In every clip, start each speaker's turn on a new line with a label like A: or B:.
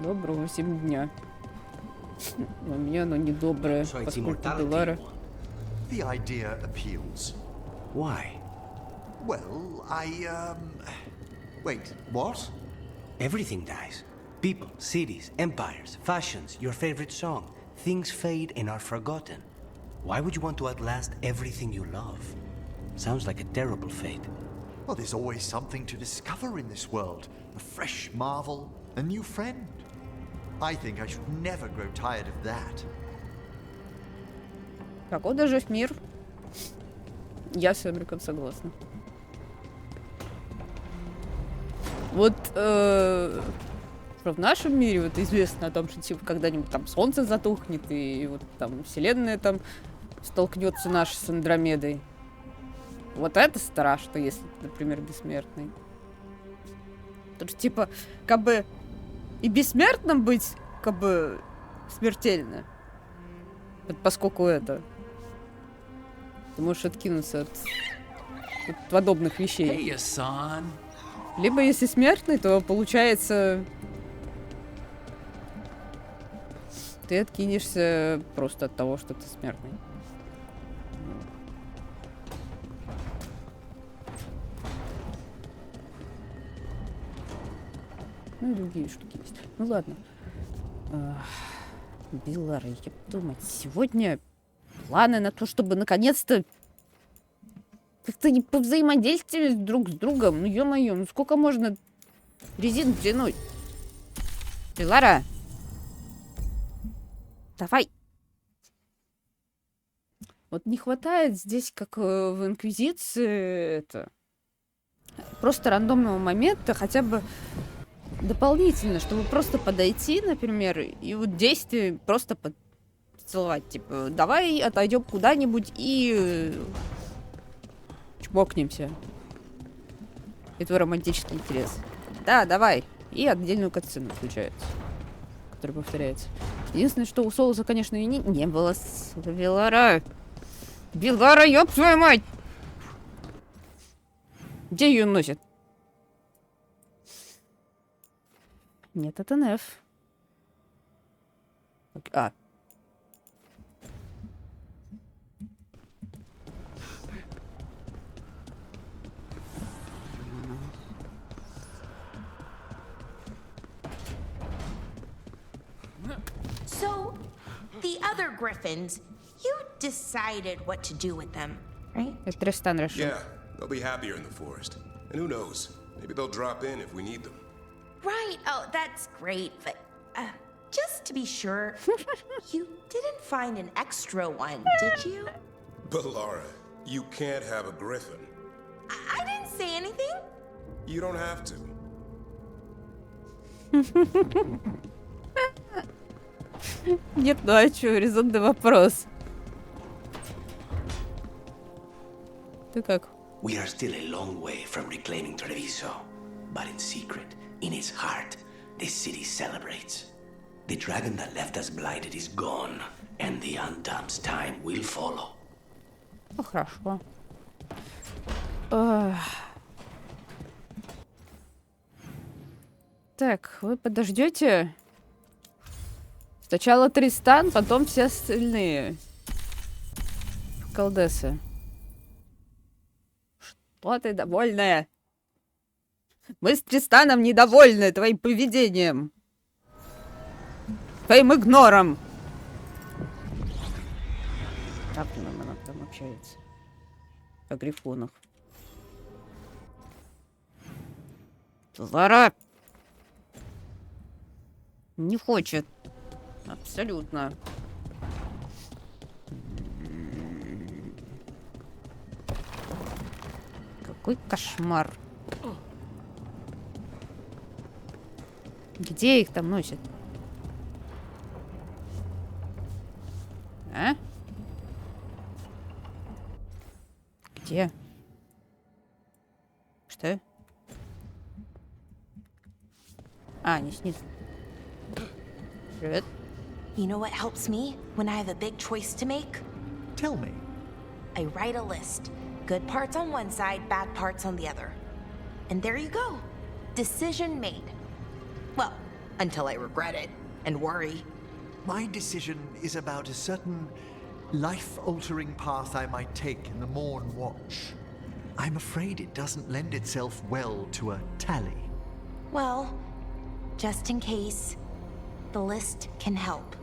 A: Доброго всем дня. У меня оно недоброе, поскольку Белара.
B: The idea appeals.
C: Why?
B: Well, Wait, what?
C: Everything dies. People, cities, empires, fashions, your favorite song. Things fade and are forgotten. Why would you want to outlast everything you love? Sounds like a terrible fate.
B: Well, there's always something to discover in this world. A fresh marvel, a new friend. I think I should never grow tired of that.
A: Как удержать мир? Я с Эммриком согласна. Вот в нашем мире вот известно о том, что типа когда-нибудь там солнце затухнет и вот там вселенная там столкнется наша с Андромедой. Вот это страшно, если, например, бессмертный. Потому что типа как бы и бессмертным быть как бы смертельно. Поскольку это ты можешь откинуться от подобных вещей.
D: Hey,
A: Либо если смертный, то получается ты откинешься просто от того, что ты смертный. Ну и другие штуки есть. Ну ладно. Белара, я думаю, сегодня планы на то, чтобы наконец-то как-то не повзаимодействовать друг с другом. Ну ё-моё, ну сколько можно резину тянуть? Белара! Давай! Вот не хватает здесь, как в Инквизиции, это просто рандомного момента, хотя бы дополнительно, чтобы просто подойти, например, и вот действие просто поцеловать. Типа, давай отойдем куда-нибудь и чмокнемся. Это твой романтический интерес. Да, давай. И отдельную катсцену включается, которая повторяется. Единственное, что у Солоса, конечно, и не было. Белара! Белара, ёб твою мать! Где ее носит? Нет, это Неф. А.
E: So, the other griffins, you decided what to do with them, right?
A: Это Тристан решил.
F: Yeah, they'll be happier in the forest. And who knows, maybe they'll drop in if we need them.
E: Right. Oh, that's great. But just to be sure, you didn't find an extra one, did you?
F: But Laura, you can't have a griffin.
E: I didn't say anything.
F: You don't have to.
A: Нет, ну а чё, резонный вопрос. Ты как?
C: We are still a long way from reclaiming Treviso, but in secret, in its heart, this city celebrates. The dragon that left us blighted is gone, and the Undom's time will follow.
A: Ну, хорошо. Так, вы подождете? Сначала Тристан, потом все остальные колдесы. Что ты довольная? Мы с Тристаном недовольны твоим поведением. Твоим игнором. Как она там общается? О грифонах. Лара! Не хочет. Абсолютно. Какой кошмар. Где их там носят? А? Где? Что? А, не снизу. Привет.
E: You know what helps me when I have a big choice to make?
B: Tell me.
E: I write a list. Good parts on one side, bad parts on the other. And there you go. Decision made. Well, until I regret it and worry.
B: My decision is about a certain life-altering path I might take in the Morn Watch. I'm afraid it doesn't lend itself well to a tally.
E: Well, just in case, the list can help.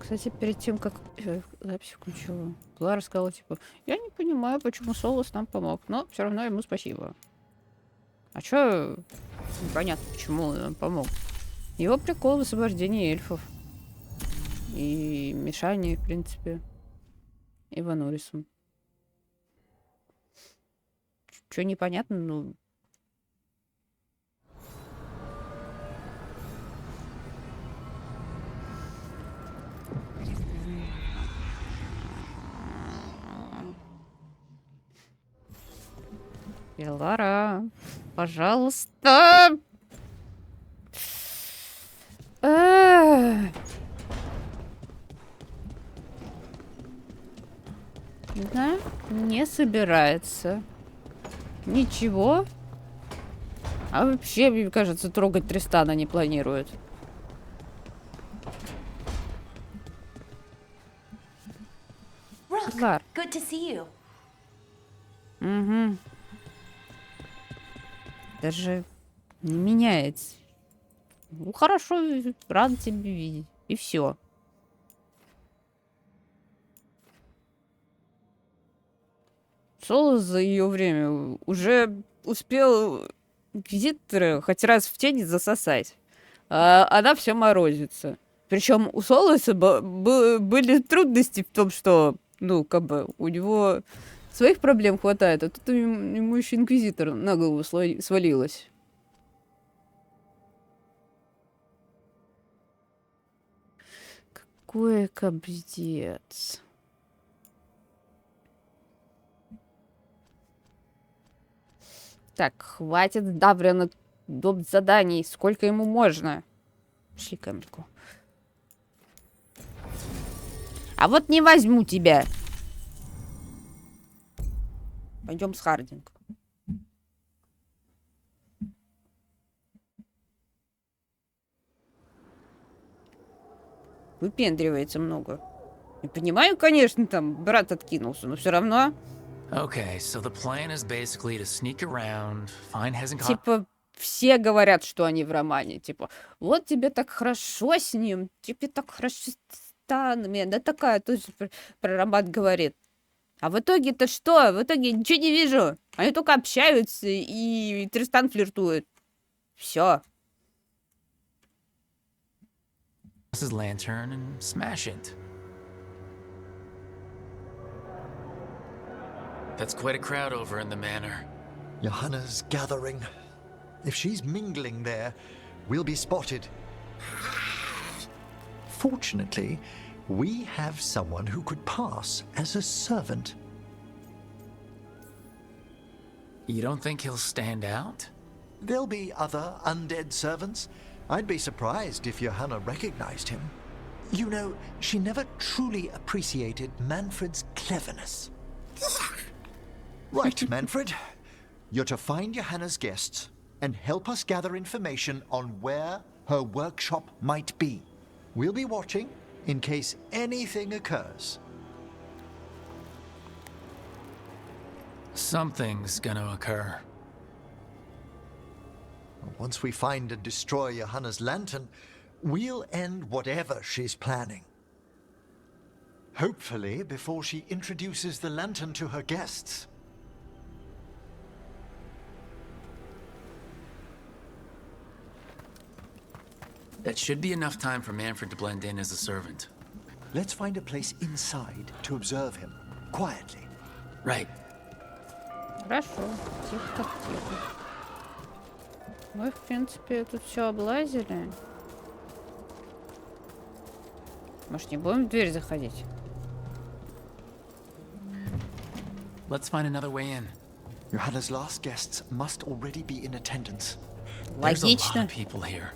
A: Кстати, перед тем, как запись включила, Клара сказала, типа, я не понимаю, почему Солос нам помог, но все равно ему спасибо. А чё непонятно, почему он нам помог? Его прикол в освобождении эльфов. И мешание, в принципе, Иванорисом. Чё непонятно, ну... Лара, пожалуйста. Не знаю, не собирается. Ничего. А вообще, мне кажется, трогать Тристана не планирует.
E: Rook, good to see you.
A: Угу. Даже не меняется. Ну, хорошо, рада тебя видеть. И все. Соло за ее время уже успел инквизитора хоть раз в тени засосать. А она все морозится. Причем у Солоса были трудности в том, что, ну, как бы, у него своих проблем хватает, а тут ему еще инквизитор на голову свалилось. Какой кобздец. Так, хватит давлено доп. Заданий. Сколько ему можно? Пошли к Эммрику. А вот не возьму тебя. Пойдем с Хардинг. Выпендривается много. Я понимаю, конечно, там брат откинулся, но все равно.
D: Okay, so the plan is basically to sneak around, find Hezekiah.
A: Типа, все говорят, что они в романе. Типа, вот тебе так хорошо с ним, тебе так хорошо с Тристаном. Да такая тоже про роман говорит. А в итоге-то что? В итоге ничего не вижу. Они только общаются, и Тристан флиртует. Все.
D: His lantern and smash it. That's quite a crowd over in the manor.
B: Johanna's gathering. If she's mingling there, we'll be spotted. Fortunately, we have someone who could pass as a servant.
D: You don't think he'll stand out?
B: There'll be other undead servants. I'd be surprised if Johanna recognized him. You know, she never truly appreciated Manfred's cleverness. Right, Manfred. You're to find Johanna's guests and help us gather information on where her workshop might be. We'll be watching in case anything occurs.
D: Something's gonna occur.
B: Once we find and destroy Johanna's lantern, we'll end whatever she's planning. Hopefully before she introduces the lantern to her guests.
D: That should be enough time for Manfred to blend in as a servant.
B: Let's find a place inside to observe him, quietly.
D: Right.
A: Хорошо. Тихо, тихо. Мы, в принципе, тут все облазили. Может, не будем в дверь заходить?
D: Let's find another way in.
B: Johanna's last guests must already be in attendance.
D: There's a lot
A: Логично.
D: of people here.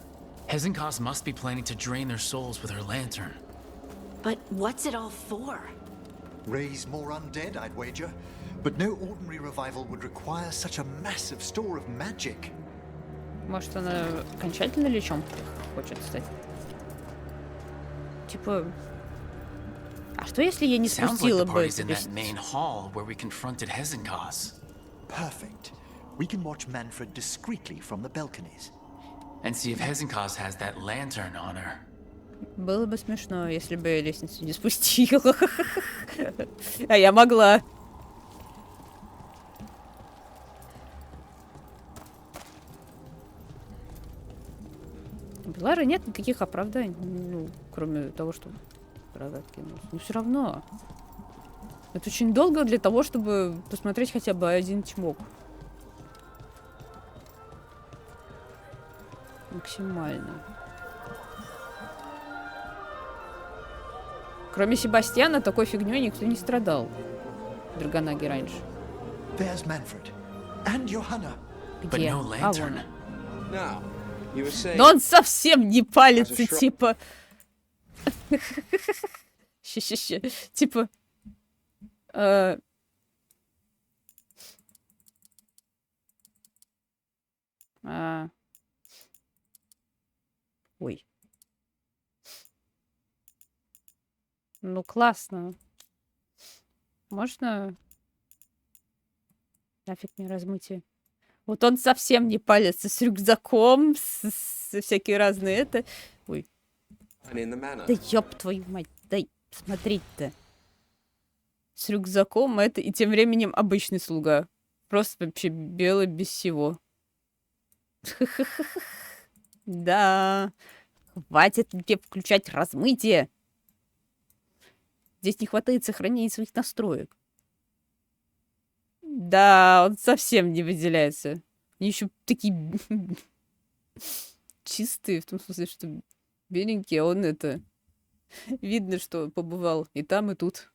D: Hezekiah must be planning to drain their souls with her lantern.
E: But what's it all for?
B: Raise more undead, I'd wager. But no ordinary revival would require such a massive store of magic.
A: Может, она окончательно лечом хочет стать? Типа... А что, если я не
D: Sounds like
A: спустила
D: the
A: бы
D: party's
A: эту
D: in that
A: лестницу?
D: main hall where we confronted Hezenkos.
B: Perfect. We can watch Manfred discreetly from the balconies.
D: And see if Hezenkos has that lantern on her.
A: Было бы смешно, если бы я лестницу не спустила. А я могла. У Беллары нет никаких оправданий, ну, кроме того, что сразу откинулась. Но все равно. Это очень долго для того, чтобы посмотреть хотя бы один чмок. Максимально. Кроме Себастьяна, такой фигней никто не страдал. Драгонаги раньше.
B: There's Manfred. And Johanna.
D: But
A: Где?
D: no
A: А,
D: lantern.
A: вон.
G: Now, you were saying...
A: Но он совсем не палится,
G: As a shrub.
A: типа... Ща. Типа... Ой. Ну, классно. Можно... Нафиг мне размытие. Вот он совсем не палится с рюкзаком, с всякие разные это. Ой.
G: In the manor.
A: Да ёб твою мать, дай смотреть-то. С рюкзаком это, и тем временем обычный слуга. Просто вообще белый без всего. Да. Хватит мне включать размытие. Здесь не хватает сохранения своих настроек. Да, он совсем не выделяется. Они еще такие чистые, в том смысле, что беленькие, а он это... Видно, что побывал и там, и тут.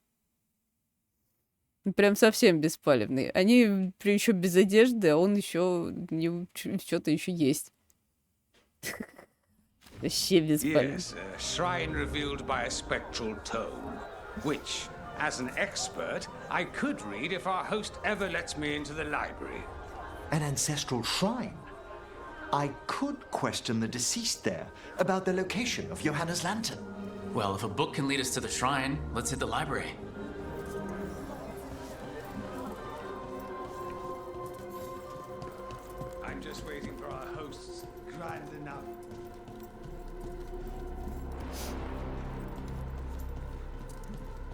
A: Прям совсем беспалевный. Они еще без одежды, а он еще что-то еще есть. Вообще беспалевный.
H: Yes, a shrine revealed by a spectral tome, which, as an expert, I could read if our host ever lets me into the library.
B: An ancestral shrine. I could question the deceased there about the location of Johanna's lantern.
D: Well, if a book can lead us to the shrine, let's hit the library.
H: I'm just waiting for our host's grand enough.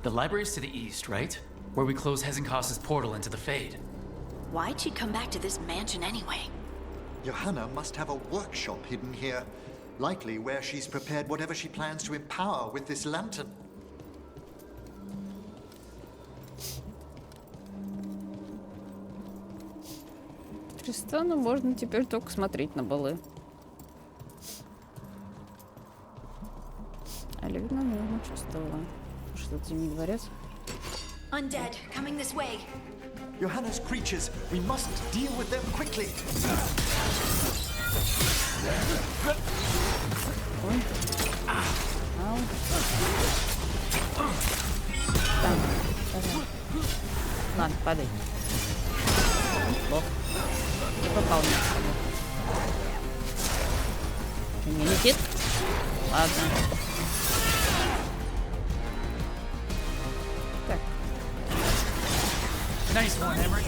D: The library's to the east, right? Where we close Hezenkos' portal into the Fade.
I: Why'd she come back to this mansion anyway?
B: Johanna must have a workshop hidden here, likely where she's prepared whatever she plans to empower with this lantern.
A: Тристану можно теперь только смотреть на балы. А Левина можно чувствовала. Что-то Зимний дворец.
I: Undead, coming this way.
B: Johanna's creatures, we must deal with them quickly.
A: Ау. Там, давай. Ладно, падай. Плохо. Не попал мне. Не летит? Ладно. Так.
D: Nice one, Emmrik.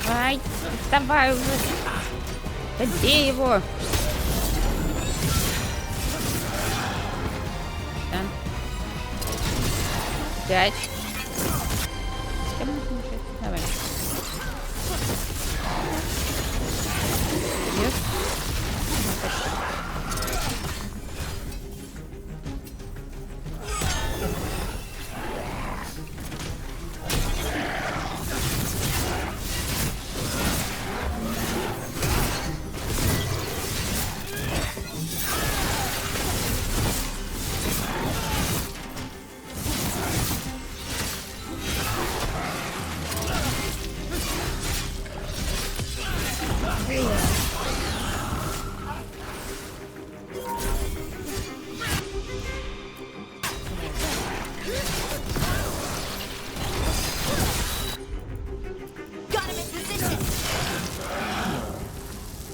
A: Давай, давай уже. Добей его. Да. 5. С кем нужно решать? Давай. Нет.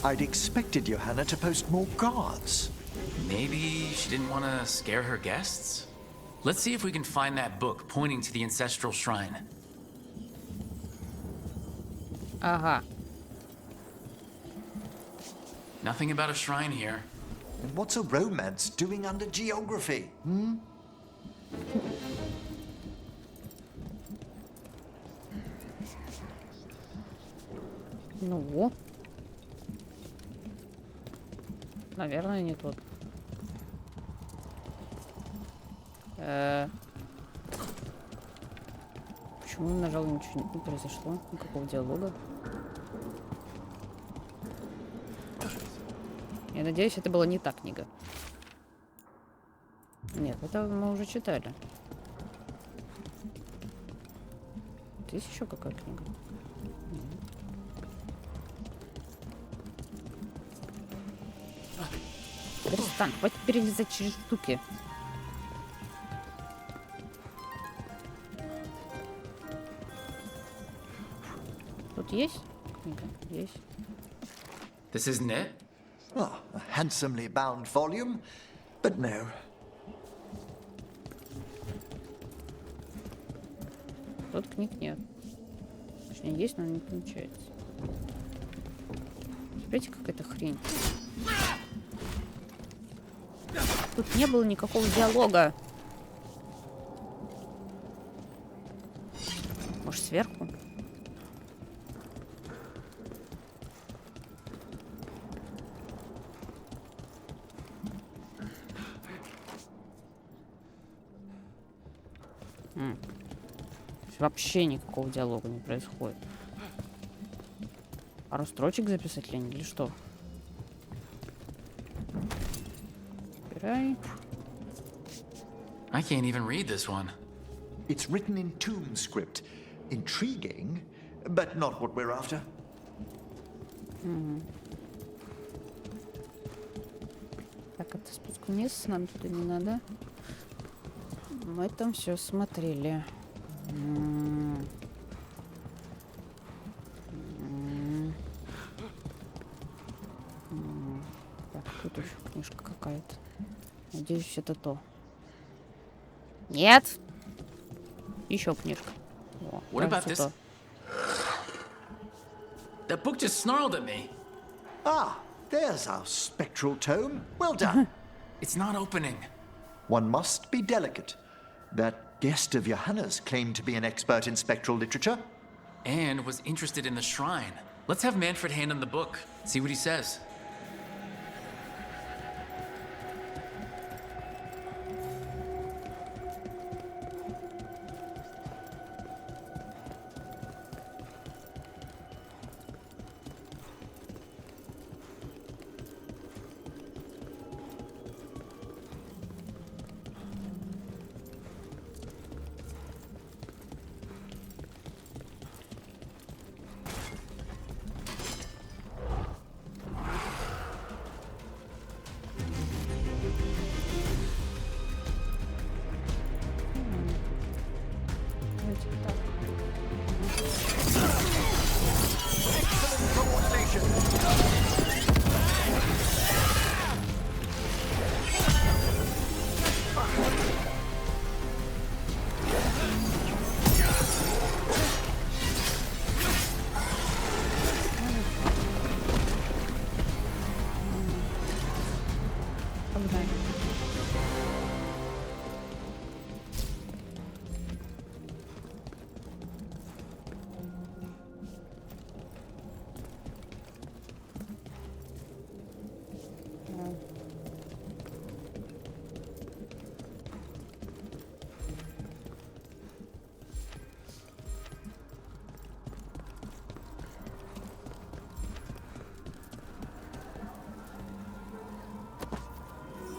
B: I'd expected Johanna to post more guards.
D: Maybe she didn't want to scare her guests? Let's see if we can find that book pointing to the ancestral shrine.
A: Ага.
D: Nothing about a shrine here.
B: And what's a romance doing under geography? Hmm?
A: Ну. Наверное, не тот. Почему нажал, ничего не произошло? Никакого диалога. Я надеюсь, это была не та книга. Нет, это мы уже читали. Есть еще какая книга? Тристан, хватит перелезать через штуки. Тут есть книга? Есть.
D: This isn't it?
B: Oh, a handsomely bound volume, but no.
A: Тут книг нет. Точнее, есть, но не получается. Смотрите, какая-то хрень. Тут не было никакого диалога. Может, сверху? Вообще никакого диалога не происходит. Пару строчек записать лень или что? Убирай.
D: I can't even read this one.
B: It's written in tomb script. Intriguing, but not what we're after.
A: Так, это спуск вниз, нам туда не надо. Мы там все смотрели. Так, тут еще книжка какая-то. Надеюсь, это то. Нет! Еще книжка. О,
D: What about
A: кажется,
D: this? That book just snarled at me.
B: Ah, there's our spectral tome. Well done.
D: It's not opening.
B: One must be delicate. That guest of Johanna's claimed to be an expert in spectral literature.
D: And was interested in the shrine. Let's have Manfred hand him the book. See what he says.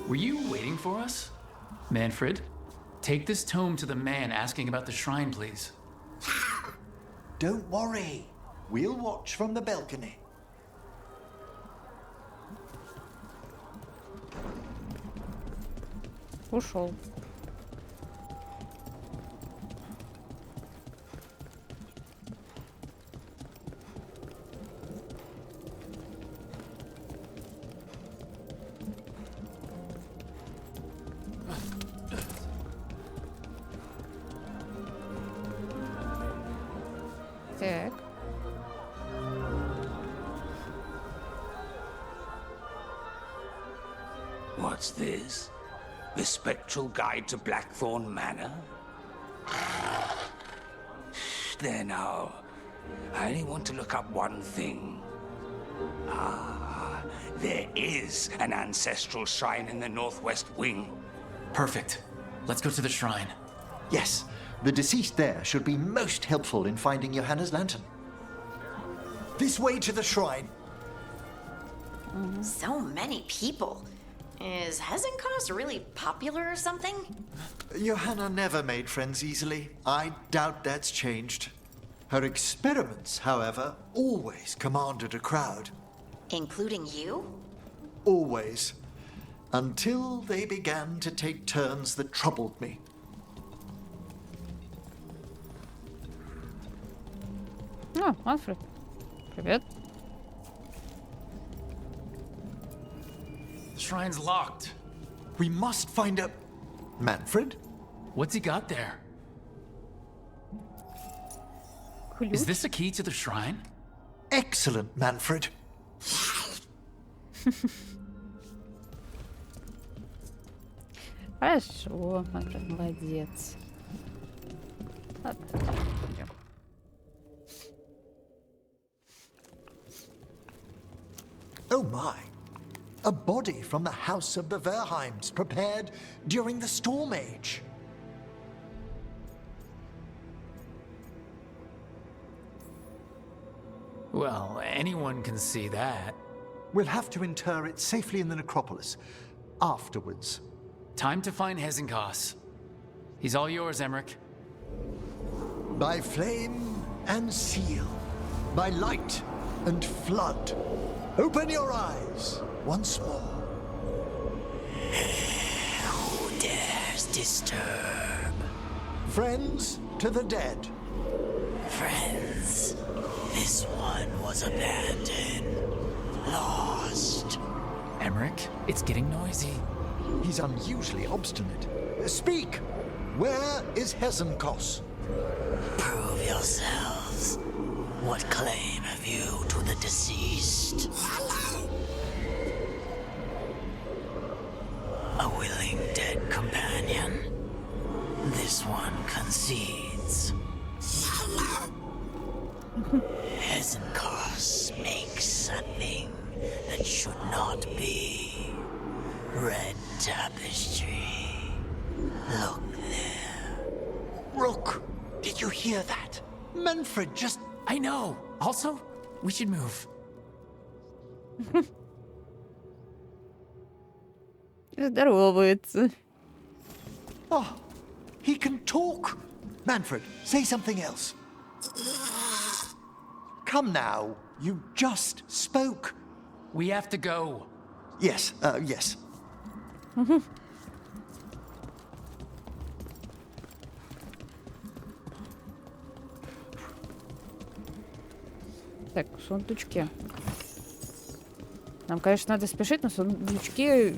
D: Were you waiting for us? Manfred, take this tome to the man asking about the shrine, please.
B: Don't worry. We'll watch from the balcony.
A: Ушел. Так.
H: What's this? The Spectral Guide to Blackthorn Manor? There now. I only want to look up one thing. Ah, there is an ancestral shrine in the northwest wing.
D: Perfect. Let's go to the shrine.
B: Yes, the deceased there should be most helpful in finding Johanna's lantern. This way to the shrine.
I: So many people. Is Hezenkos really popular or something?
B: Johanna never made friends easily. I doubt that's changed. Her experiments, however, always commanded a crowd.
I: Including you?
B: Always. Until they began to take turns that troubled me.
A: А, Манфред. Привет.
D: The shrine's locked.
B: We must find a... Manfred?
D: What's he got there?
A: Ключ.
D: Is this a key to the shrine?
B: Excellent, Manfred.
A: Хорошо, Манфред, молодец. Ладно, идем.
B: Oh my. A body from the house of the Verheims, prepared during the Storm Age.
D: Well, anyone can see that.
B: We'll have to inter it safely in the necropolis. Afterwards.
D: Time to find Hezenkos. He's all yours, Emmrik.
B: By flame and seal. By light and flood. Open your eyes once more.
C: Who dares disturb?
B: Friends to the dead.
C: Friends, this one was abandoned. Lost.
D: Emmrik, it's getting noisy.
B: He's unusually obstinate. Speak! Where is Hezenkos?
C: Prove yourselves. What claim have you to the deceased? A willing dead companion. This one concedes. Hezenkos makes a thing that should not be. Red tapestry. Look there.
B: Rook, did you hear that? Manfred just...
D: I know. Also, we should move.
A: Здоровается.
B: Oh, he can talk. Manfred, say something else. Come now, you just spoke.
D: We have to go.
B: Yes, yes.
A: Так, сундучки. Нам, конечно, надо спешить, но сундучки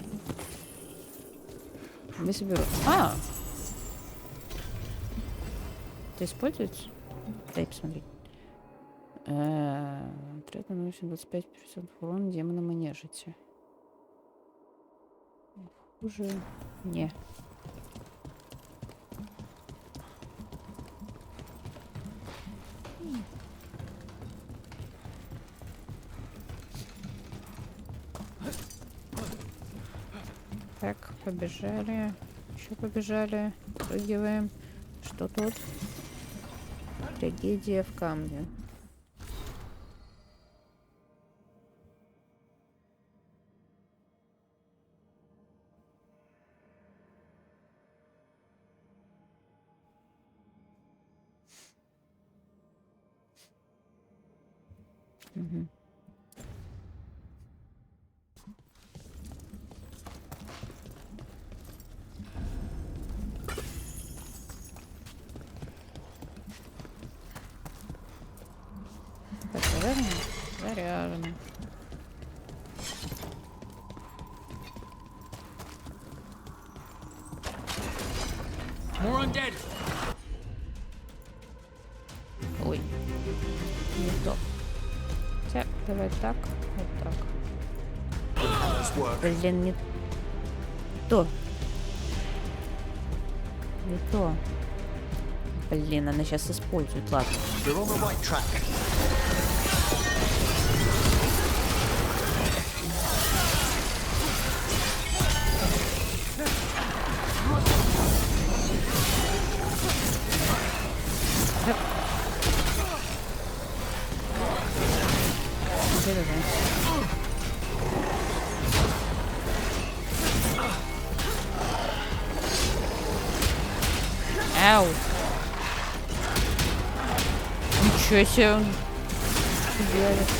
A: не соберут. А! Это используется? Дай посмотреть. Отряд наносит 25% урона демонам и нежити. Хуже не. Так, побежали. Еще побежали. Прыгиваем. Что тут? Трагедия в камне. Угу. Так, заряжено? Заряжено.
D: More undead.
A: Ой. Не то. Хотя, давай так, вот так. Блин, не то. Не то. Блин, она сейчас использует, ладно.
B: We're on the right track.
A: Ау. Ничего себе. Делает.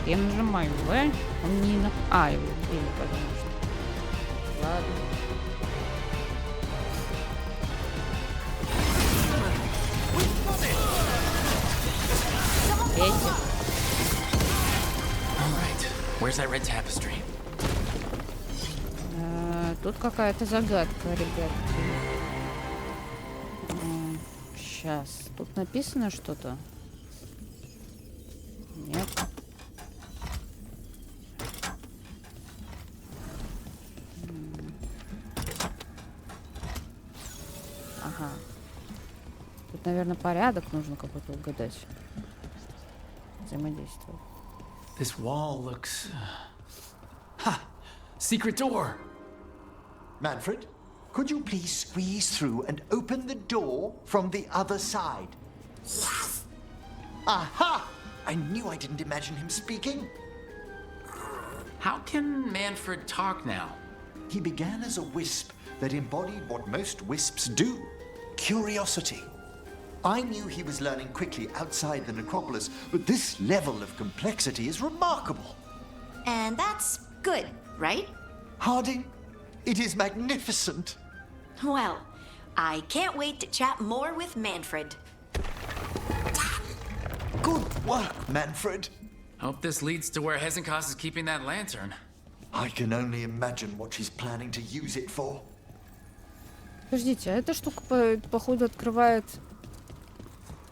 A: Я нажимаю, да? Он не на... А, его убили, потому что... Ладно.
D: Where's that red tapestry?
A: Тут какая-то загадка, ребят. Сейчас. Тут написано что-то? Нет. Ага. Тут, наверное, порядок нужно какой-то угадать. Взаимодействовать.
D: This wall looks... Ha! Secret door!
B: Manfred, could you please squeeze through and open the door from the other side? Yes! Aha! I knew I didn't imagine him speaking.
D: How can Manfred talk now?
B: He began as a wisp that embodied what most wisps do, curiosity. I knew he was learning quickly outside the necropolis, but this level of complexity is remarkable.
I: And that's good, right?
B: Harding, it is magnificent.
I: Well, I can't wait to chat more with Manfred.
B: Good work, Manfred.
D: Hope this leads to where Hezekiah is keeping that lantern.
B: I can only imagine what she's planning to use it for.
A: Подождите, а эта штука, походу, открывает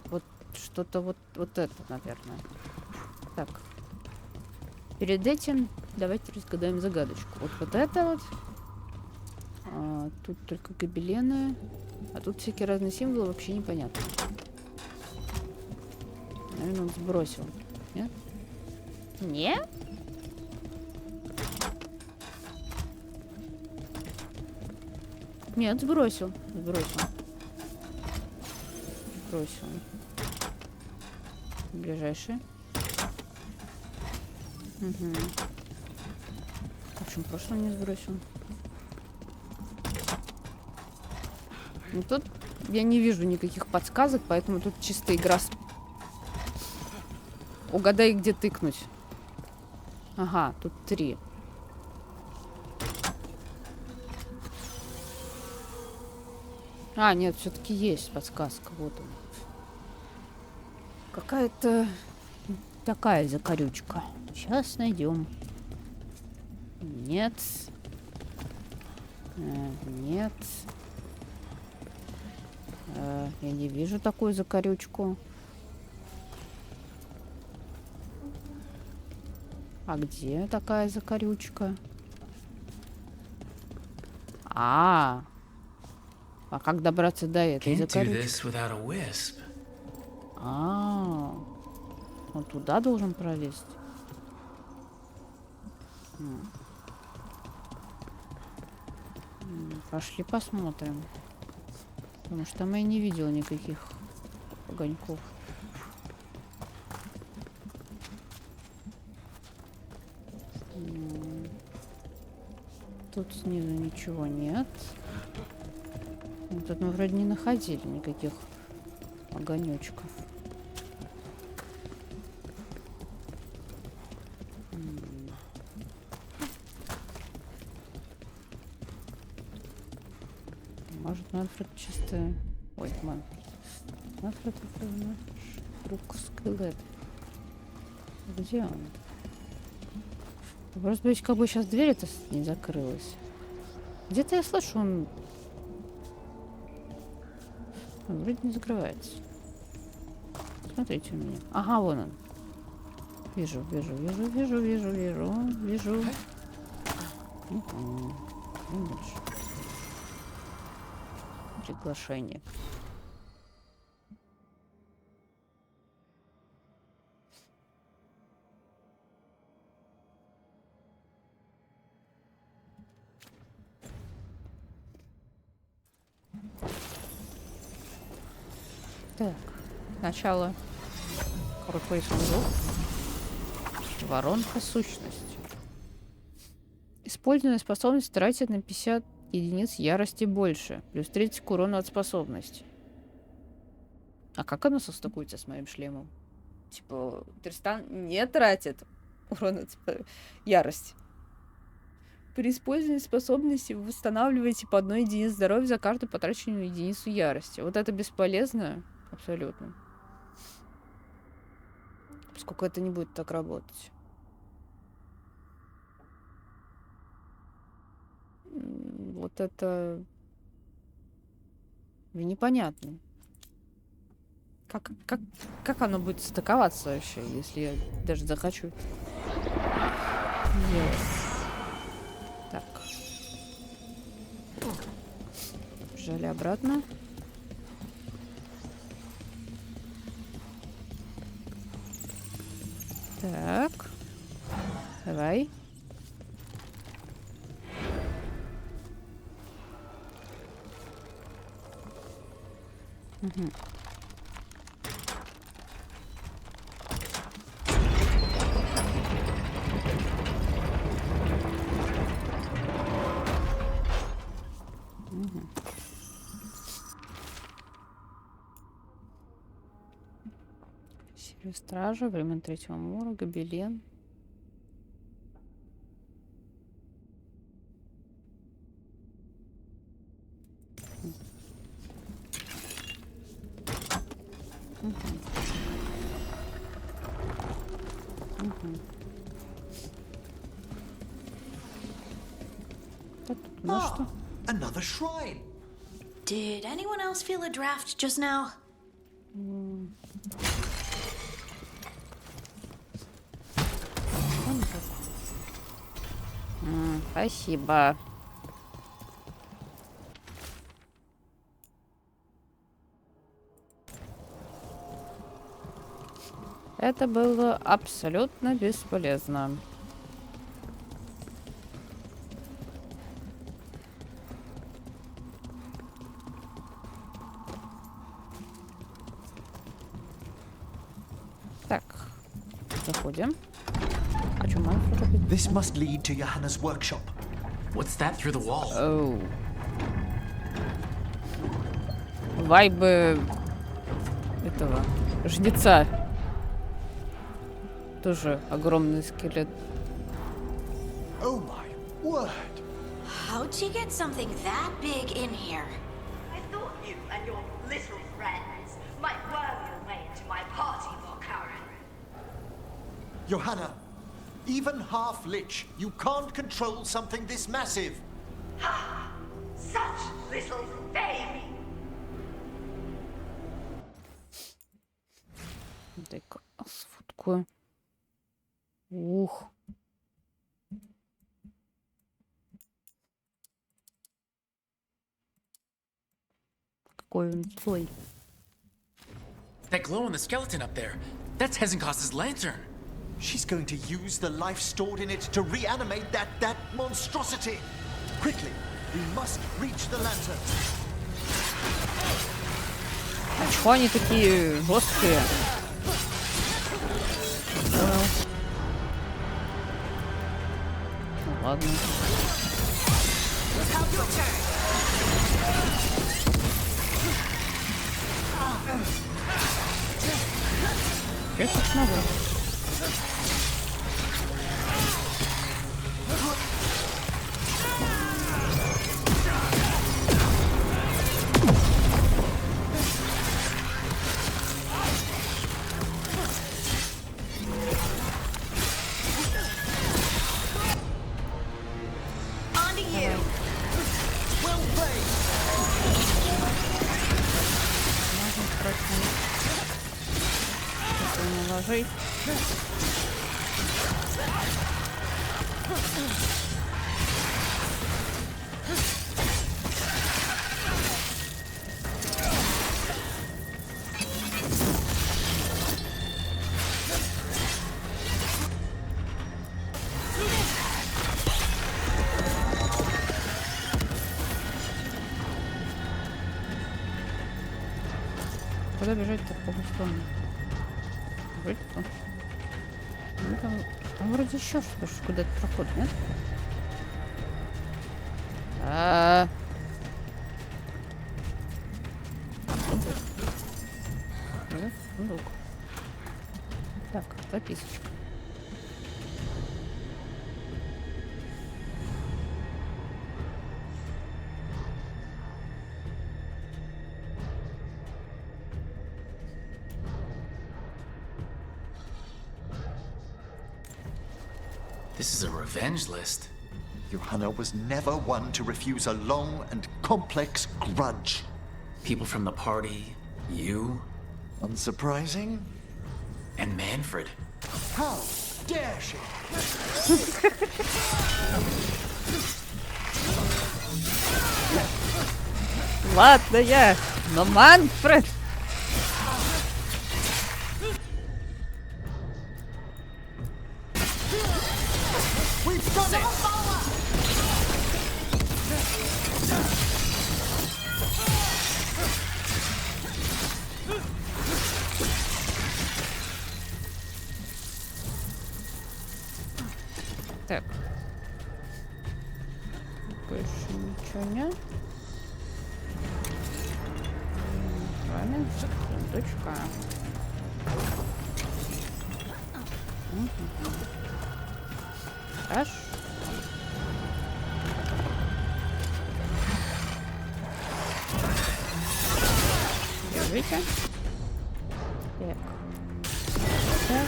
A: вот что-то вот это, наверное. Так. Перед этим давайте разгадаем загадочку. Вот это вот. Тут только гобелены. А тут всякие разные символы, вообще непонятно. Наверное, он сбросил. Нет? Нет? Нет, сбросил. Сбросил. Сбросил. Ближайший. Угу. В общем, прошлое не сбросил. Ну, тут я не вижу никаких подсказок, поэтому тут чисто игра с... Угадай, где тыкнуть. Ага, тут 3. А, нет, все-таки есть подсказка. Вот он. Какая-то такая закорючка. Сейчас найдем. Нет. Нет. Я не вижу такую закорючку. А где такая закорючка? А как добраться до этой закорючки? Он туда должен пролезть. Пошли посмотрим. Потому что там я не видела никаких огоньков. Тут снизу ничего нет. Тут мы вроде не находили никаких огонечков. Может, Манфред чисто... Ой, Манфред это наш друг скелет. Где он? Просто боюсь, как бы сейчас дверь-то не закрылась. Где-то я слышу, он... Вроде не закрывается. Смотрите у меня. Ага, вон он. Вижу. Приглашение. Так, начало. Крутой сундук. Воронка сущности. Использованная способность тратит на 50 единиц ярости больше. Плюс 30 к урону от способности. А как оно состыкуется с моим шлемом? Типа, Тристан не тратит урон от ярости. При использовании способности вы восстанавливаете по 1 единице здоровья за каждую потраченную единицу ярости. Вот это бесполезно. Абсолютно. Поскольку это не будет так работать. Вот это непонятно. Как оно будет стыковаться вообще, если я даже захочу? Так. Бежали обратно. Так. Давай. Угу. Серия стража, времен третьего мора, гобелен.
B: Ah, another shrine.
I: Did anyone else feel a draft just now?
A: Спасибо. Это было абсолютно бесполезно. Так, заходим. А что,
B: This must lead to Johanna's workshop.
D: What's that through the wall?
A: Оу. Вайбы этого жнеца. Тоже огромный скелет.
B: Oh my word!
I: How'd she get something that big in here?
J: I thought you and your little friends might worm your way into my party more, Karen.
B: Johanna, even half-lich, you can't control something this massive.
J: Ha! Such little baby!
A: Дай-ка сфоткаю. Ух. Какой он злой.
D: That glow in the skeleton up there. That's Hezenkos's lantern.
B: She's going to use the life stored in it to reanimate that monstrosity. Quickly, we must reach the lantern.
A: А чего они такие жесткие? Ну ладно. Я тут смогу. ножей. Куда бежать-то по сторону? Вроде что? Ну, там вроде еще что-то, куда-то проход, нет? Сундук. Так, записочка.
D: This is a revenge list.
B: Johanna was never one to refuse a long and complex grudge.
D: People from the party, you,
B: Unsurprising?
D: and Manfred.
B: How dare she?
A: Ладно я, но Манфред! Так. Больше ничего нет. Вами сундучка. Хорошо. Держите. Так. Так.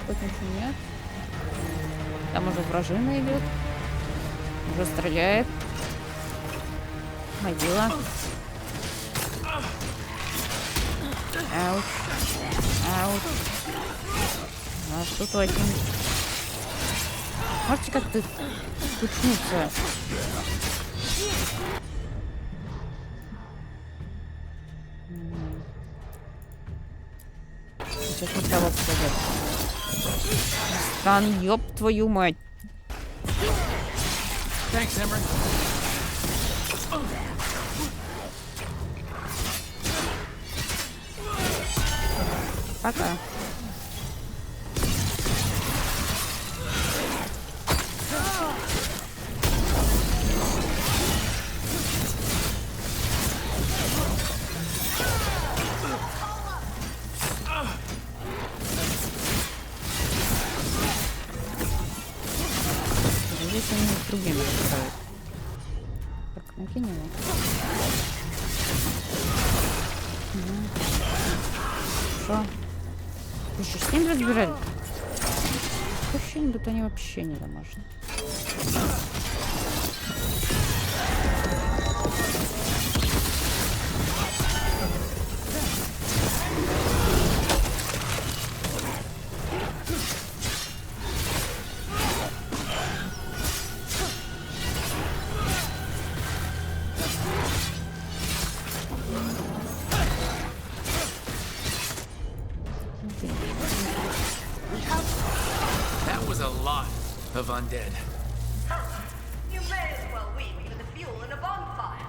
A: Тут ничего нет. Там уже вражина идет. Уже стреляет. Могила. Ауч. Ауч. А что тут один? Можете как-то кучнуться? Сейчас вот того попадет. Стан, ёб твою мать.
D: Thanks, Emmrik.
A: Пока. Здесь они с другими разбирают. Так, накинь его. Что? Вы что, с ним разбирали? Ощущение, будто они вообще не домашние.
D: undead.
J: You may as well weep for the fuel in a bonfire.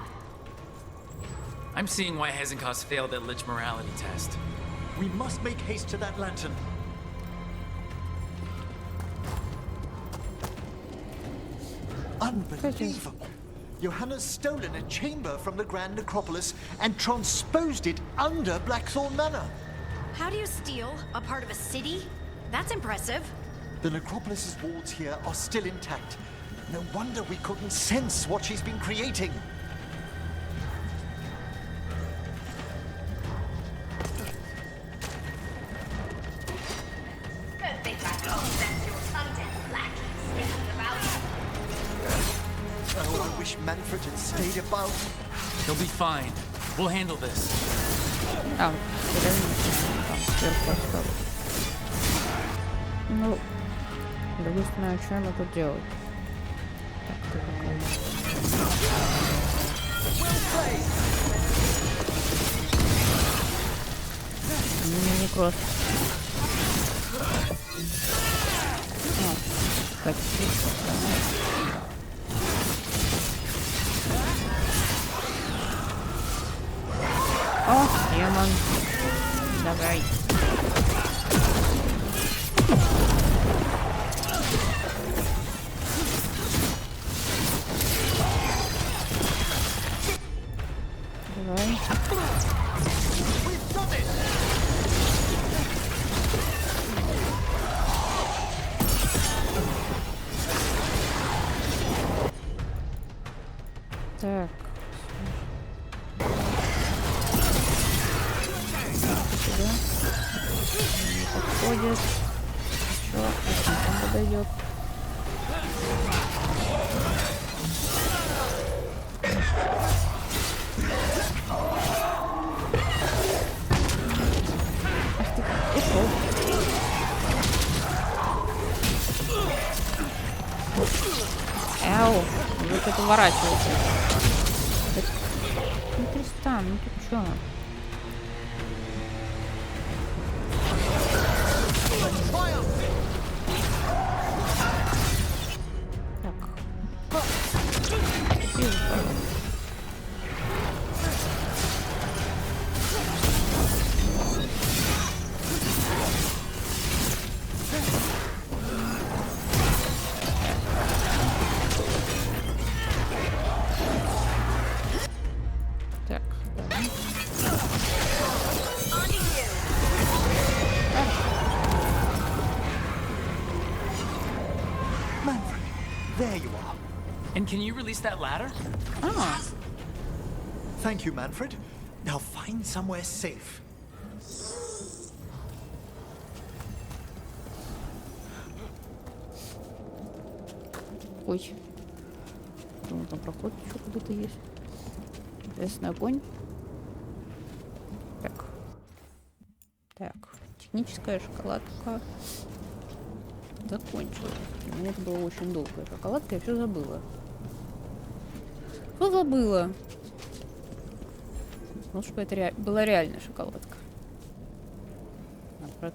D: I'm seeing why Hezenkos failed that Lich morality test.
B: We must make haste to that lantern. Unbelievable! Johanna's stolen a chamber from the Grand Necropolis and transposed it under Blackthorn Manor.
I: How do you steal a part of a city? That's impressive.
B: The Necropolis's walls here are still intact. No wonder we couldn't sense what she's been creating.
J: Don't think I can't sense your undead lackeys sneaking about.
B: Oh, I wish Manfred had stayed about.
D: He'll be fine. We'll handle this.
A: А, сверху осталось. Ну, единственное, что ему тут делать? Так, ты какая? Не кросс. Так, о, демон. Давай. Давай. Так. Сюда. Не подходит. Еще. Там подойдет. Ах ты, ушел. Ау, вот это уворачивается. Ну, Тристан, ну ты чё? Так. Так, давай.
B: Manfred, there you are.
D: And can you release that ladder?
A: А,
B: Thank you, Manfred. Now find somewhere safe.
A: ой. Думаю, там проход еще куда-то есть. Интересный огонь. Так. Так. Техническая шоколадка. Закончилась. У меня это было очень долго. Шоколадка, я все забыла. Что забыла? Ну, чтобы это была реальная шоколадка. Наоборот.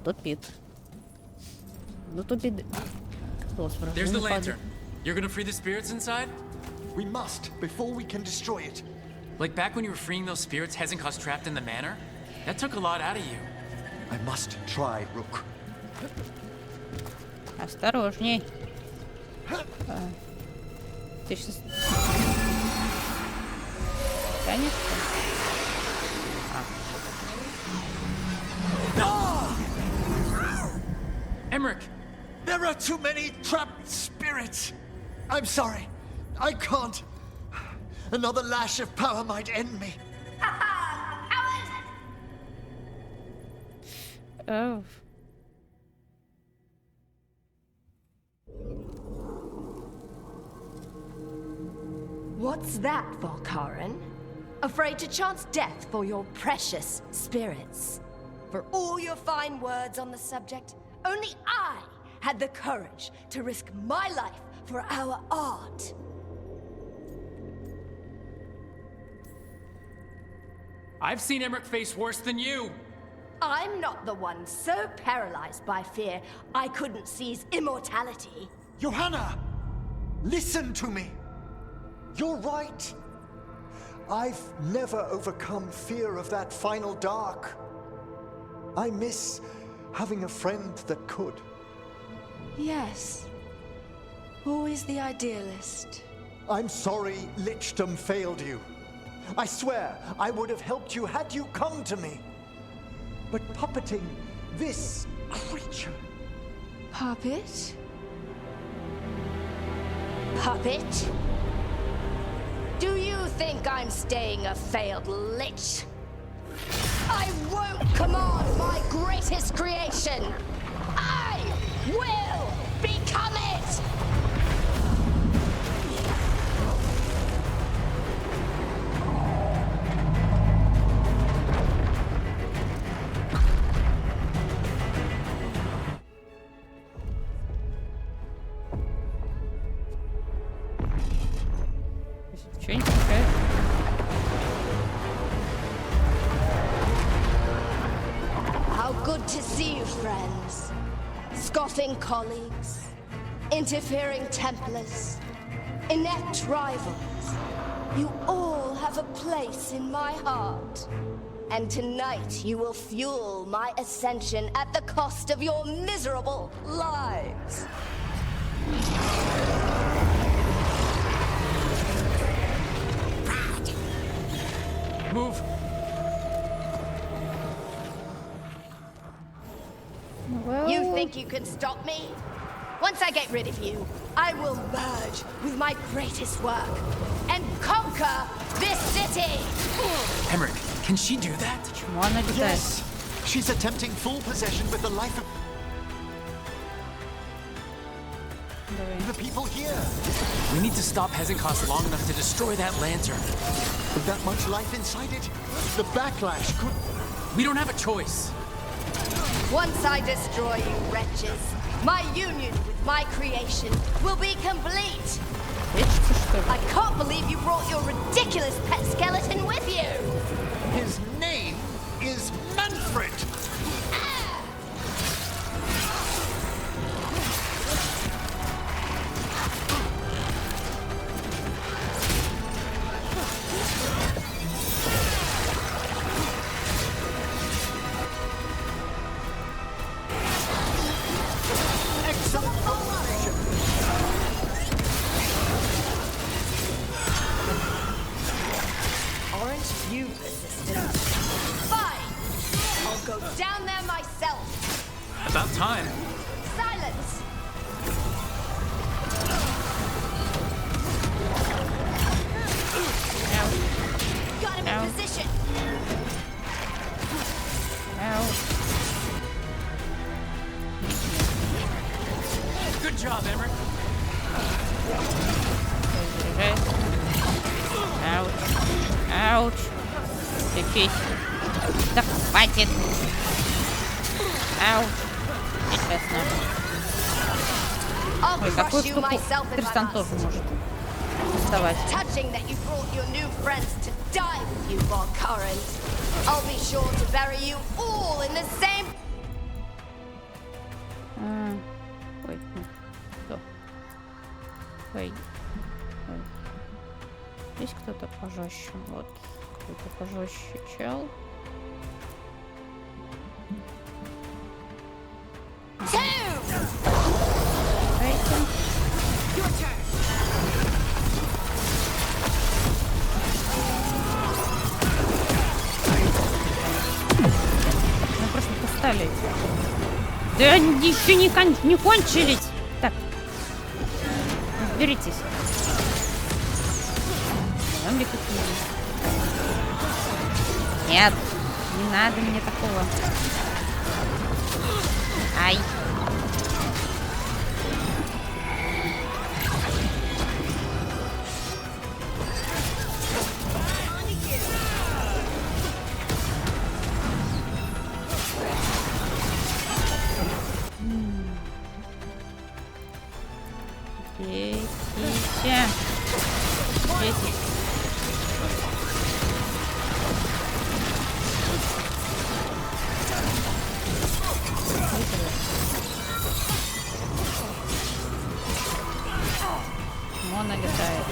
A: Топит. Ну, топит.
D: There's the lantern. You're gonna free the spirits inside?
B: We must, before we can destroy it.
D: Like back when you were freeing those spirits Hezenkos trapped in the manor? That took a lot out of you.
B: I must try, Rook.
A: Осторожней. Ты сейчас... Конечно.
D: Emmrik!
B: There are too many trapped spirits. I'm sorry. I can't. Another lash of power might end me.
A: Oh.
E: What's that, Volkaren? Afraid to chance death for your precious spirits? For all your fine words on the subject, only I had the courage to risk my life for our art.
D: I've seen Emmrik face worse than you.
E: I'm not the one so paralyzed by fear I couldn't seize immortality.
B: Johanna! Listen to me! You're right. I've never overcome fear of that final dark. I miss having a friend that could.
E: Yes. Always the idealist.
B: I'm sorry Lichdom failed you. I swear I would have helped you had you come to me. But puppeting this creature...
E: Puppet? Puppet? Do you think I'm staying a failed lich? I won't command my greatest creation! I will become it! How good to see you, friends. Scoffing colleagues, interfering Templars, inept rivals. You all have a place in my heart. And tonight you will fuel my ascension at the cost of your miserable lives.
D: Move.
A: Well...
E: You think you can stop me? Once I get rid of you, I will merge with my greatest work and conquer this city!
D: Emmrik, can she do that?
A: Почему она летает?
B: Yes! She's attempting full possession with the life of the people here.
D: We need to stop Hezekiah long enough to destroy that lantern.
B: With that much life inside it, the backlash could...
D: We don't have a choice.
E: Once I destroy you wretches, my union with my creation will be complete. I can't believe you brought your ridiculous pet skeleton with you.
B: His name is Manfred.
E: You persistent. Fine! I'll go down there myself.
D: About time.
E: Silence! Got him in position.
D: Good job, Emmrik.
A: Ауч. Лечись. Да хватит. Ауч. Нечестно. Ой, такую штуку Тристан тоже может доставать.
E: Touching that you brought your new friends to die with you, Valkyran. I'll be sure to bury you all in the same...
A: Ой, что? Ой. Здесь кто-то пожестче. Вот. Какой-то пожестче чел. Мы просто постали. Да они еще не кончились. Так. Разберитесь. Зомби какие? Нет, не надо мне такого. Ай. Почему она летает?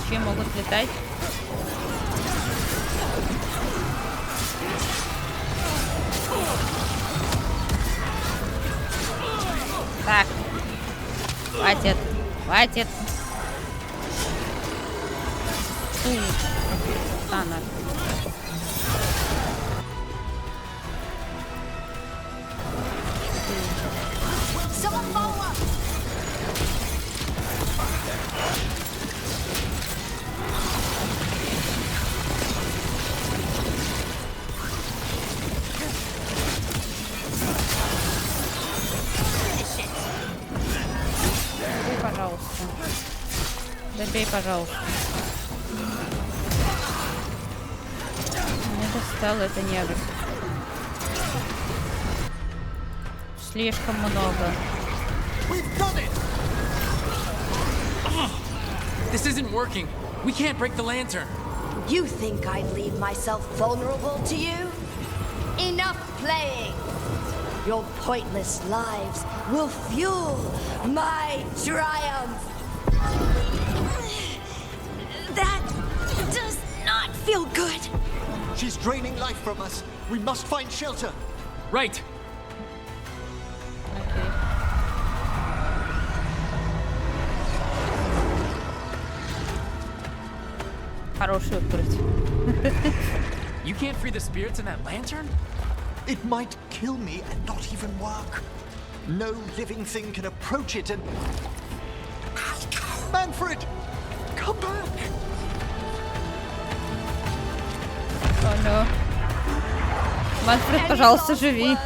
A: Чем могут летать? Так. Хватит. Хватит. Тристана. Пожалуйста. Добей, пожалуйста. Мне достало это негр. Слишком много.
D: This isn't working. We can't break the lantern.
E: You think I'd leave myself vulnerable to you? Enough playing! Your pointless lives will fuel my triumph! That does not feel good!
B: She's draining life from us. We must find shelter.
D: Right.
A: Окей. Хороший открыть.
D: You can't free the spirits in that lantern?
B: It might kill me and not even work. No living thing can approach it and... Manfred! Come back!
A: О, no. Манфред, пожалуйста, живи.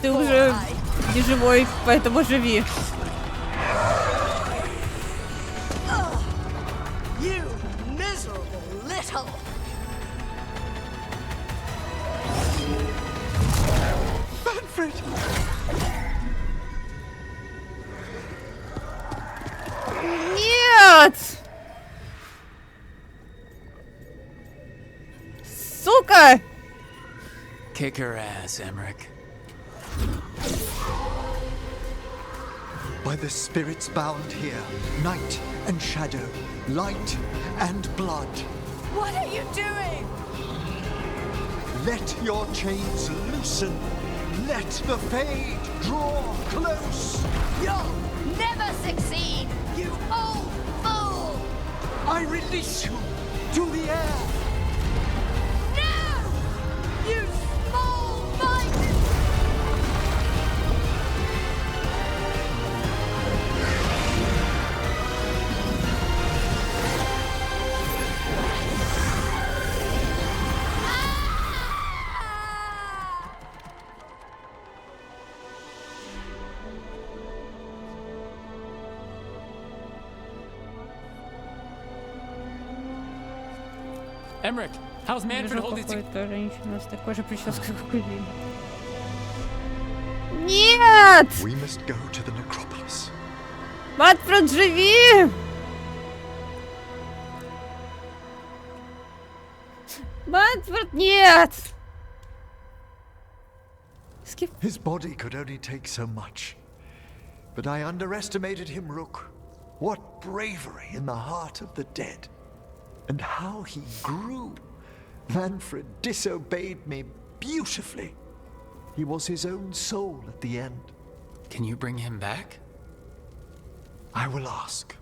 A: Ты уже не живой, поэтому живи.
E: You miserable little...
B: Manfred!
A: Нет! Сука!
D: Kick her ass, Emmrik.
B: By the spirits bound here, night and shadow, light and blood.
E: What are you doing?
B: Let your chains loosen. Let the fade draw close.
E: You'll never succeed, you old fool!
B: I release you to the air.
E: No! You small-minded...
D: Emmrik, how's Manfred
A: Вижу
D: holding together?
A: какую-то женщину с такой же прической, как у Лили. Нет!
B: We must go to the necropolis.
A: Манфред, живи! Манфред, нет!
B: His body could only take so much. But I underestimated him, Rook. What bravery in the heart of the dead. And how he grew. Manfred disobeyed me beautifully. He was his own soul at the end.
D: Can you bring him back?
B: I will ask.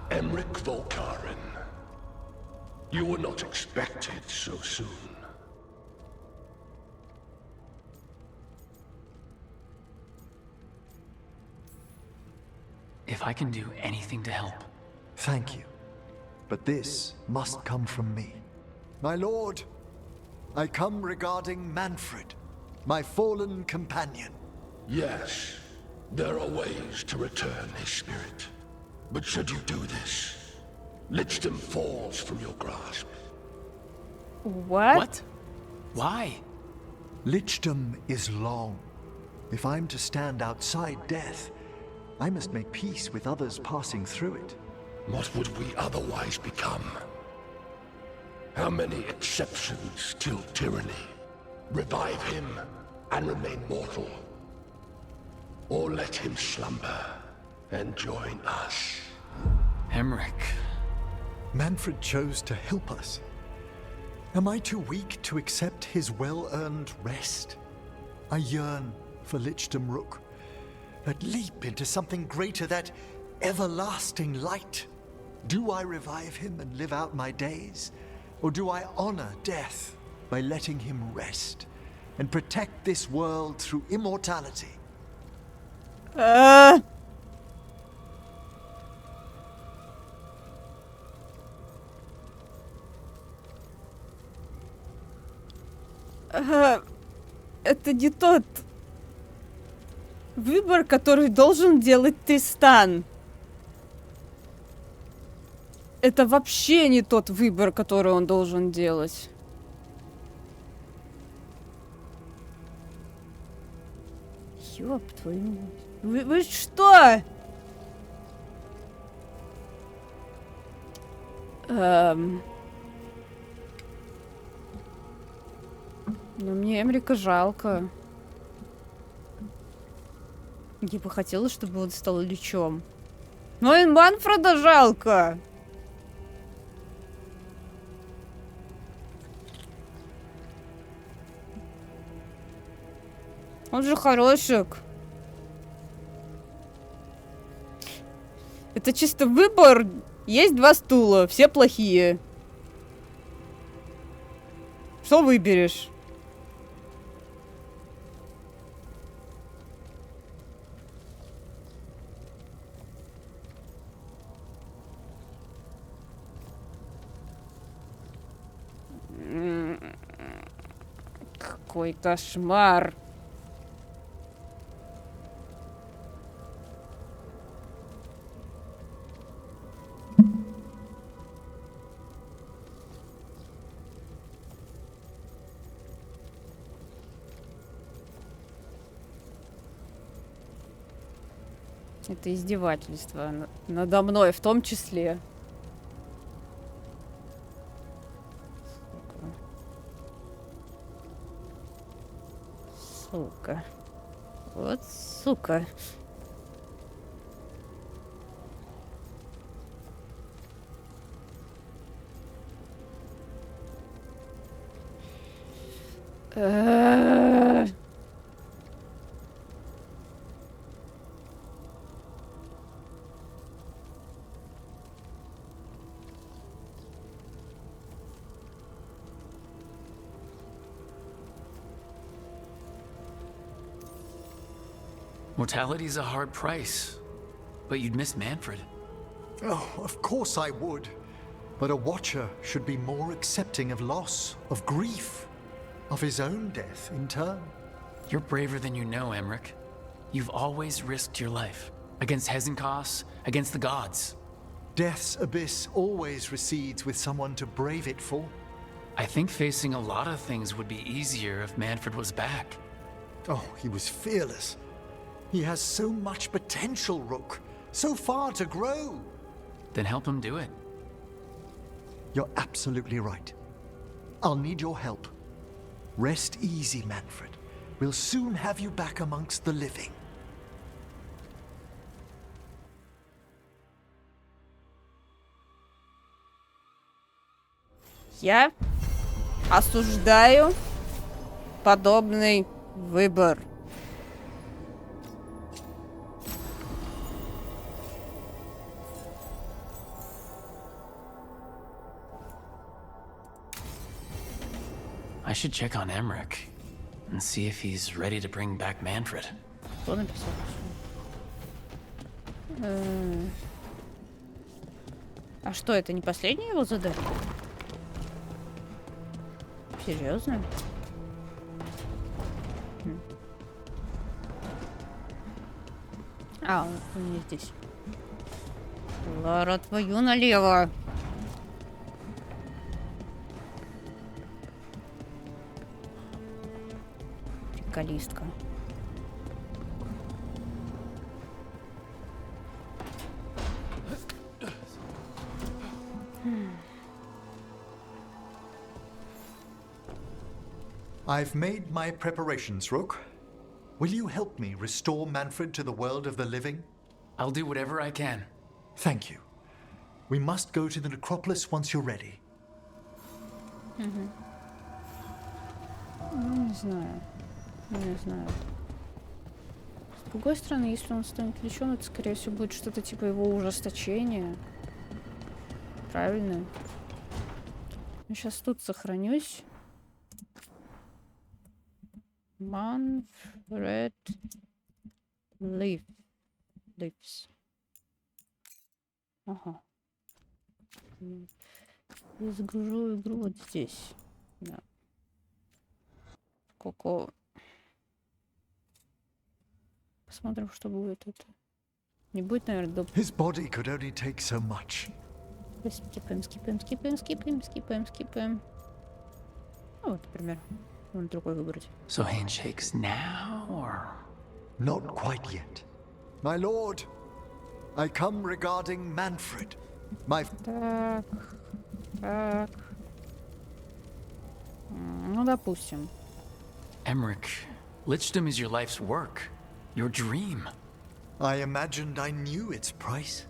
K: Emmrik Volkaren. You were not expected so soon.
D: If I can do anything to help.
B: Thank you. But this must come from me. My lord, I come regarding Manfred, my fallen companion.
K: Yes, there are ways to return his spirit. But should you do this, Lichdom falls from your grasp.
A: What?
D: Why?
B: Lichdom is long. If I'm to stand outside death, I must make peace with others passing through it.
K: what would we otherwise become? How many exceptions till tyranny? Revive him and remain mortal. Or let him slumber and join us.
D: Emmrik.
B: Manfred chose to help us. Am I too weak to accept his well-earned rest? I yearn for Lichdom Rook, that leap into something greater, that everlasting light. Do I revive him and live out my days? Or do I honor death by letting him rest and protect this world through immortality?
A: Это не тот выбор, который должен делать Тристан. Это вообще не тот выбор, который он должен делать. Ёб твою мать. Вы что? Но мне Эммрика жалко. Я бы хотела, чтобы он стал личом. Но и Манфреда жалко. Он же хорошик. Это чисто выбор. Есть два стула, все плохие. Что выберешь? Какой кошмар. Это издевательство надо мной в том числе. Сука. Вот сука.
D: Mortality's a hard price, but you'd miss Manfred.
B: Oh, of course I would. But a Watcher should be more accepting of loss, of grief, of his own death in turn.
D: You're braver than you know, Emmrik. You've always risked your life. Against Hezenkos, against the gods.
B: Death's abyss always recedes with someone to brave it for.
D: I think facing a lot of things would be easier if Manfred was back.
B: Oh, he was fearless. He has so much potential, Rook. So far to grow.
D: Then help him do it.
B: You're absolutely right. I'll need your help. Rest easy, Manfred. We'll soon have you back amongst the living.
A: Я осуждаю подобный выбор.
D: I should check on Emmrik and see if he's ready to bring back Manfred.
A: Кто написал? А что, это не последнее его задание? Серьезно? А, он не здесь. Лара, твою налево. Приколистка.
B: I've made my preparations, Rook. Will you help me restore Manfred to the world of the living?
D: I'll do whatever I can.
B: Thank you. We must go to the necropolis once you're ready.
A: Ну, не знаю. Не знаю. С другой стороны, если он станет лечом, это, скорее всего, будет что-то типа его ужесточения. Правильно? Я сейчас тут сохранюсь. Manfred lives. Ага. Я загружу игру вот здесь. Да. Сколько... Посмотрим, что будет это. Не будет, наверное, до...
B: His body could only take so much.
A: Скипаем. Ну, вот, например. Можно другой выбрать.
D: So handshakes now, or...
B: Not quite yet. My lord, I come regarding Manfred. My...
A: Так. Ну, допустим.
D: Emmrik, lichdom is your life's work. Your dream.
B: I imagined I knew its price.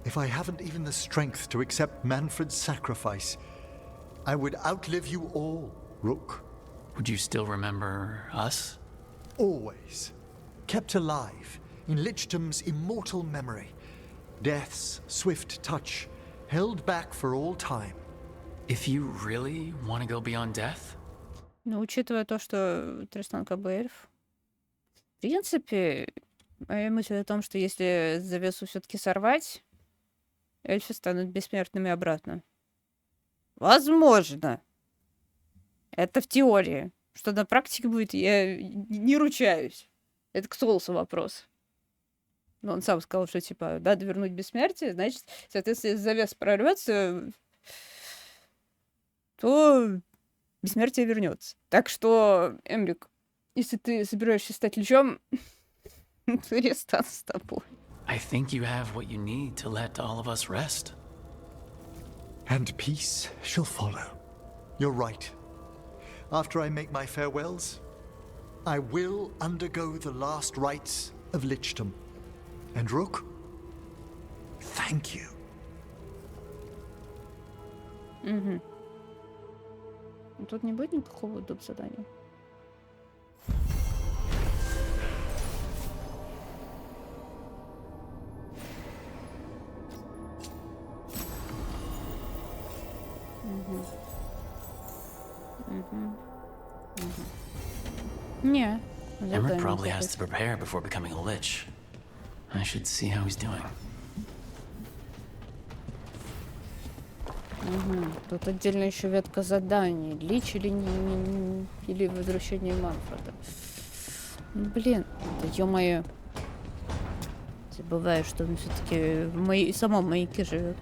B: If I haven't even the strength to accept Manfred's sacrifice, I would outlive you all, Rook.
D: Would you still remember us?
B: Always. Kept alive in Lichdom's immortal memory. Death's swift touch, held back for all time.
D: If you really want to go beyond death?
A: Ну, учитывая то, что Тристан как бы эльф, в принципе, моя мысль о том, что если завесу все-таки сорвать, эльфы станут бессмертными обратно. Возможно. Это в теории. Что на практике будет, я не ручаюсь. Это к Солсу вопрос. Но он сам сказал, что, типа, надо вернуть бессмертие, значит, соответственно, если завес прорвется, то бессмертие вернется. Так что, Эммрик, если ты собираешься стать лечом, Тристан с тобой.
D: I think you have what you need to let all of us rest.
B: And peace shall follow. You're right. After I make my farewells, I will undergo the last rites of Lichdom. And Rook, thank you.
A: Угу. Тут не будет никакого доп. Задания. Не.
D: Emmrik probably has to prepare before becoming a lich. I should see how he's doing.
A: Тут отдельно еще ветка заданий. Лич или или возвращение Манфреда. Блин, да ё-моё. Забываю, что он все-таки в самом маяке живет.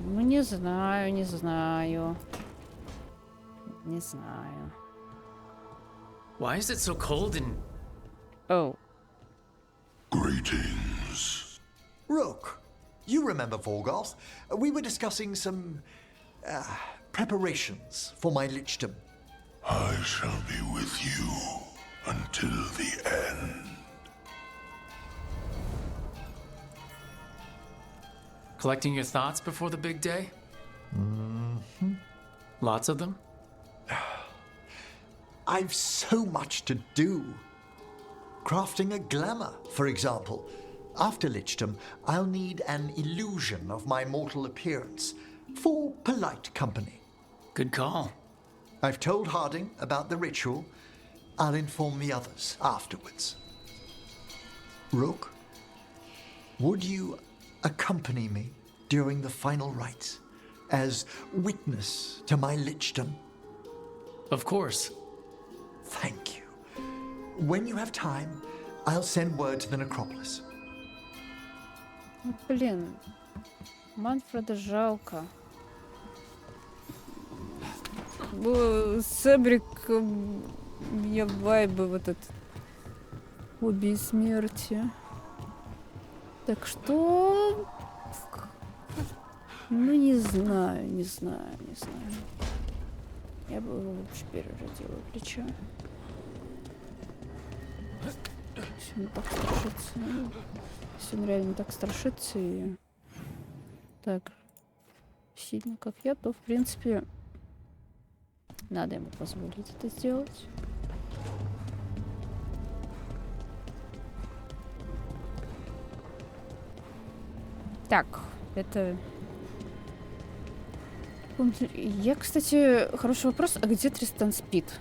A: Ну, не знаю.
D: Why is it so cold in...
A: Oh.
K: Greetings.
B: Rook, you remember Vorgoth? We were discussing some preparations for my Lichdom.
K: I shall be with you until the end.
D: Collecting your thoughts before the big day? Lots of them?
B: I've so much to do. Crafting a glamour, for example. After Lichdom, I'll need an illusion of my mortal appearance for polite company.
D: Good call.
B: I've told Harding about the ritual. I'll inform the others afterwards. Rook, would you accompany me during the final rites as witness to my Lichdom?
D: Of course.
B: Thank you. When you have time, I'll send word to the necropolis.
A: Блин, Манфреда жалко. С Эммриком меня вайбы вот этот обе смерти. Так что... Ну, не знаю. Я бы его лучше переродила плеча. Если он так страшится. Если он реально так страшится и так сильно, как я, то, в принципе, надо ему позволить это сделать. Так, это... Я, кстати, хороший вопрос. А где Тристан спит?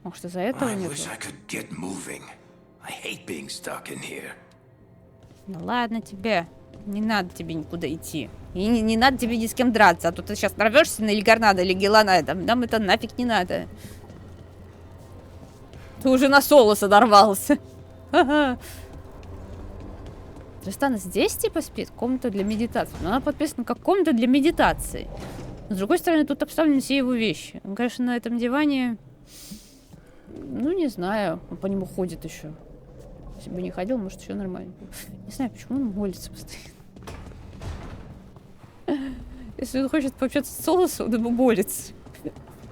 A: Может, из-за этого нет? Ну ладно тебе. Не надо тебе никуда идти. И не надо тебе ни с кем драться. А то ты сейчас нарвешься на Ильгарнада или Гелана. Нам это нафиг не надо. Ты уже на Солоса дорвался. Тристана здесь типа спит? Комната для медитации. Но она подписана как комната для медитации. Но, с другой стороны, тут обставлены все его вещи. Он, конечно, на этом диване... Ну, не знаю. Он по нему ходит еще. Если бы не ходил, может, еще нормально. Не знаю, почему он молится постоянно. Если он хочет пообщаться с Солосом, он ему молится.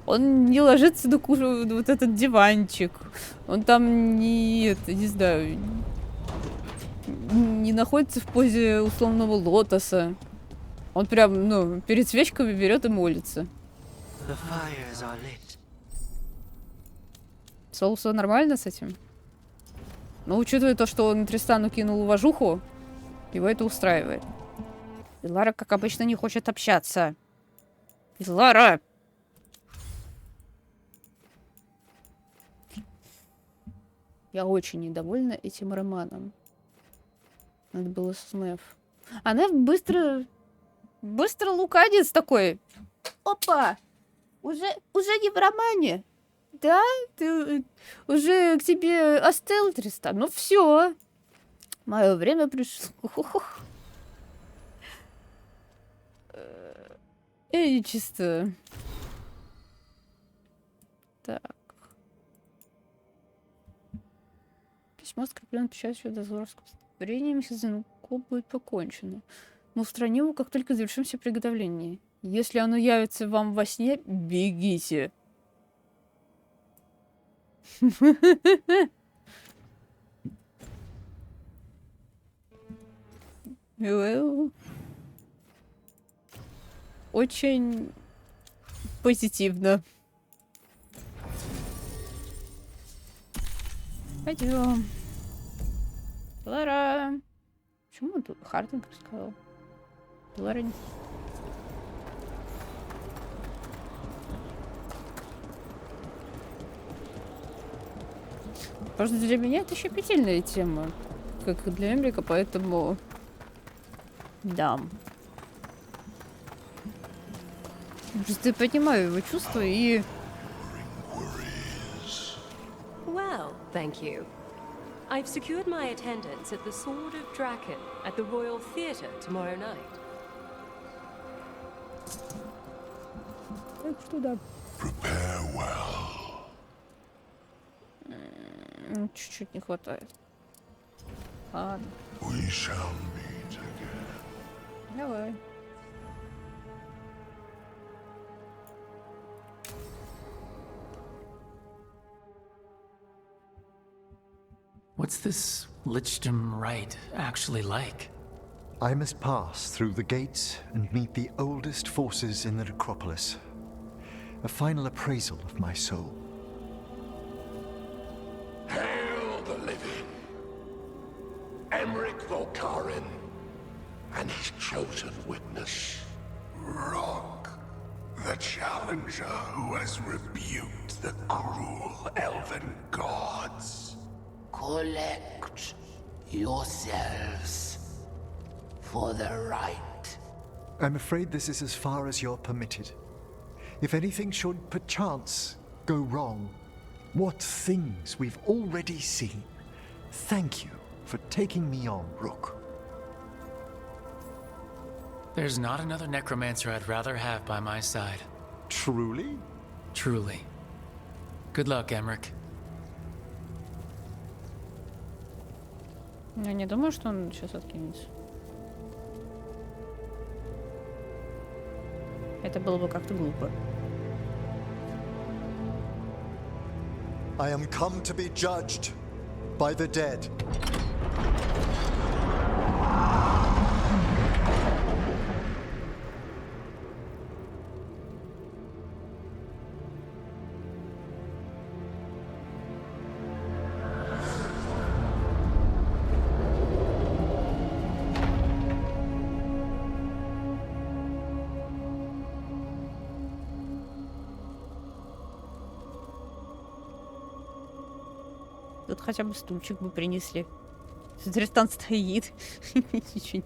A: Он не ложится на вот этот диванчик. Он там не знаю... Не находится в позе условного лотоса. Он прям, ну, перед свечками берет и молится. Солусу нормально с этим? Но учитывая то, что он Тристану кинул уважуху, его это устраивает. И Лара, как обычно, не хочет общаться. Лара! Я очень недовольна этим романом. Надо было с Мэв. Она быстро лукавец такой. Опа! Уже не в романе. Да? Ты уже к тебе остыл, Тристан. Ну все. Мое время пришло. И чисто. Так. Письмо скреплено печатью дозорского. Временем звонков будет покончено. Мы устраним его, как только завершим все приготовления. Если оно явится вам во сне, бегите. Очень позитивно. Пойдем. Лара. Почему он тут Хардинг сказал? Лара не... Просто для меня это щепетильная тема. Как и для Эммрика, поэтому... Да. Просто я понимаю его чувства и...
L: Well, thank you. I've secured my attendance at the Sword of Draken at the Royal Theatre tomorrow night.
A: Так что да.
K: Prepare well.
A: Чуть-чуть не хватает. Ладно.
K: We shall meet again.
A: Давай.
D: What's this Lichdom Rite actually like?
B: I must pass through the gates and meet the oldest forces in the necropolis. A final appraisal of my soul.
K: Hail the living! Emmrik Volkarin and his chosen witness, Rock, the challenger who has rebuked the cruel elven gods.
M: Collect yourselves for the right.
B: I'm afraid this is as far as you're permitted. If anything should perchance go wrong, what things we've already seen. Thank you for taking me on, Rook.
D: There's not another necromancer I'd rather have by my side.
B: Truly?
D: Truly. Good luck, Emmrik.
A: Я не думаю, что он сейчас откинется. Это было бы как-то глупо.
B: I am come to be judged by the dead.
A: Тут хотя бы стульчик бы принесли. Тристан стоит. Ничего.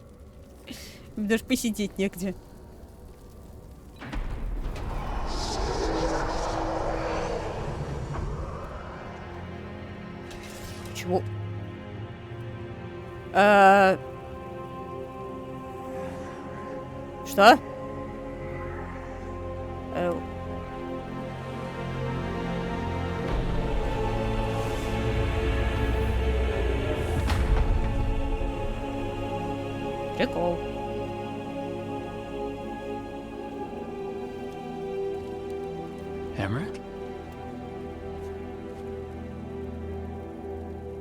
A: Даже посидеть негде. Чего? Что? Прикол.
D: Emmrik?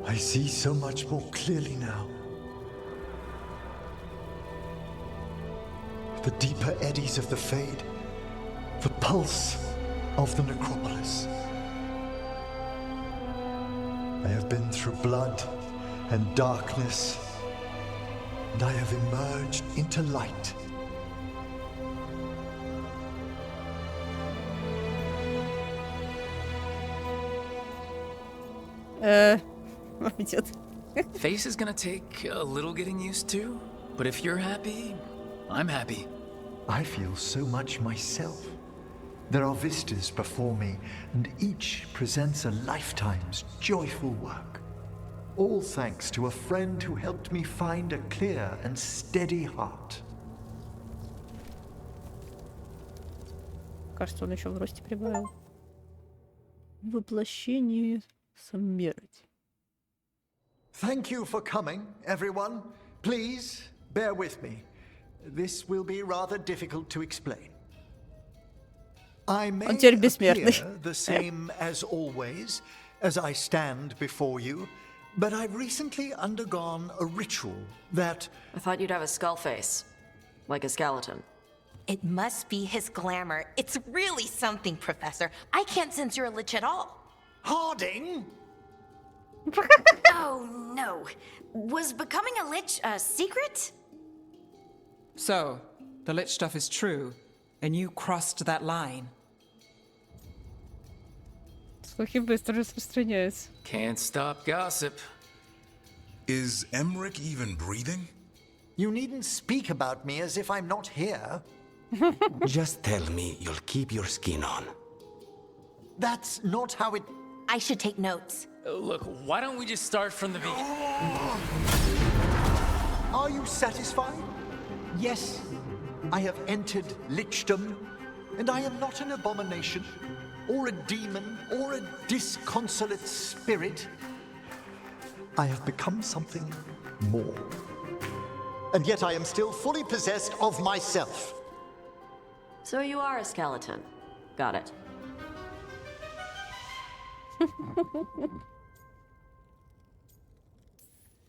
B: I see so much more clearly now. The deeper eddies of the Fade, the pulse of the necropolis. I have been through blood and darkness, and I have emerged into light.
D: Face is gonna take a little getting used to, but if you're happy, I'm happy.
B: I feel so much myself. There are vistas before me, and each presents a lifetime's joyful work. All thanks to a friend who helped me find a clear and steady heart.
A: Кажется, он еще в росте прибавил. Воплощение смерти.
B: Thank you for coming, everyone. Please, bear with me. This will be rather difficult to explain. I may appear the same as always, as I stand before you, but I've recently undergone a ritual that...
I: I thought you'd have a skull face. Like a skeleton.
N: It must be his glamour. It's really something, Professor. I can't sense you're a lich at all.
B: Harding?
I: Oh, no. Was becoming a lich a secret?
O: So, the lich stuff is true, and you crossed that line.
A: Слухи быстро распространяются.
D: Can't stop gossip.
P: Is Emmrik even breathing?
B: You needn't speak about me as if I'm not here.
C: Just tell me you'll keep your skin on.
B: That's not how it...
N: I should take notes.
D: Look, why don't we just start from the beginning?
B: Are you satisfied? Yes, I have entered lichdom, and I am not an abomination, or a demon, or a disconsolate spirit. I have become something more. And yet I am still fully possessed of myself.
I: So you are a skeleton. Got it.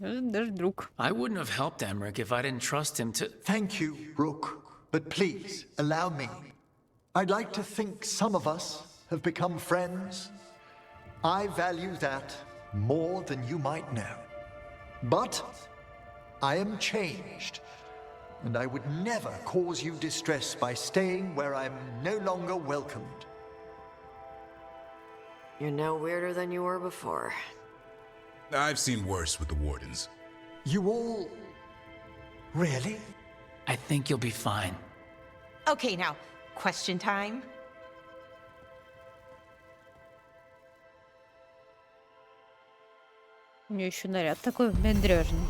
A: Даже друг.
D: I wouldn't have helped Emmrik if I didn't trust him to...
B: Thank you, Rook. But please, allow me. I'd like to think some of us have become friends. I value that more than you might know. But I am changed, and I would never cause you distress by staying where I'm no longer welcomed.
I: You're no weirder than you were before.
P: I've seen worse with the Wardens.
B: You all... Really?
D: I think you'll be fine.
N: Okay, now, question time.
A: У нее еще наряд такой бендрежный.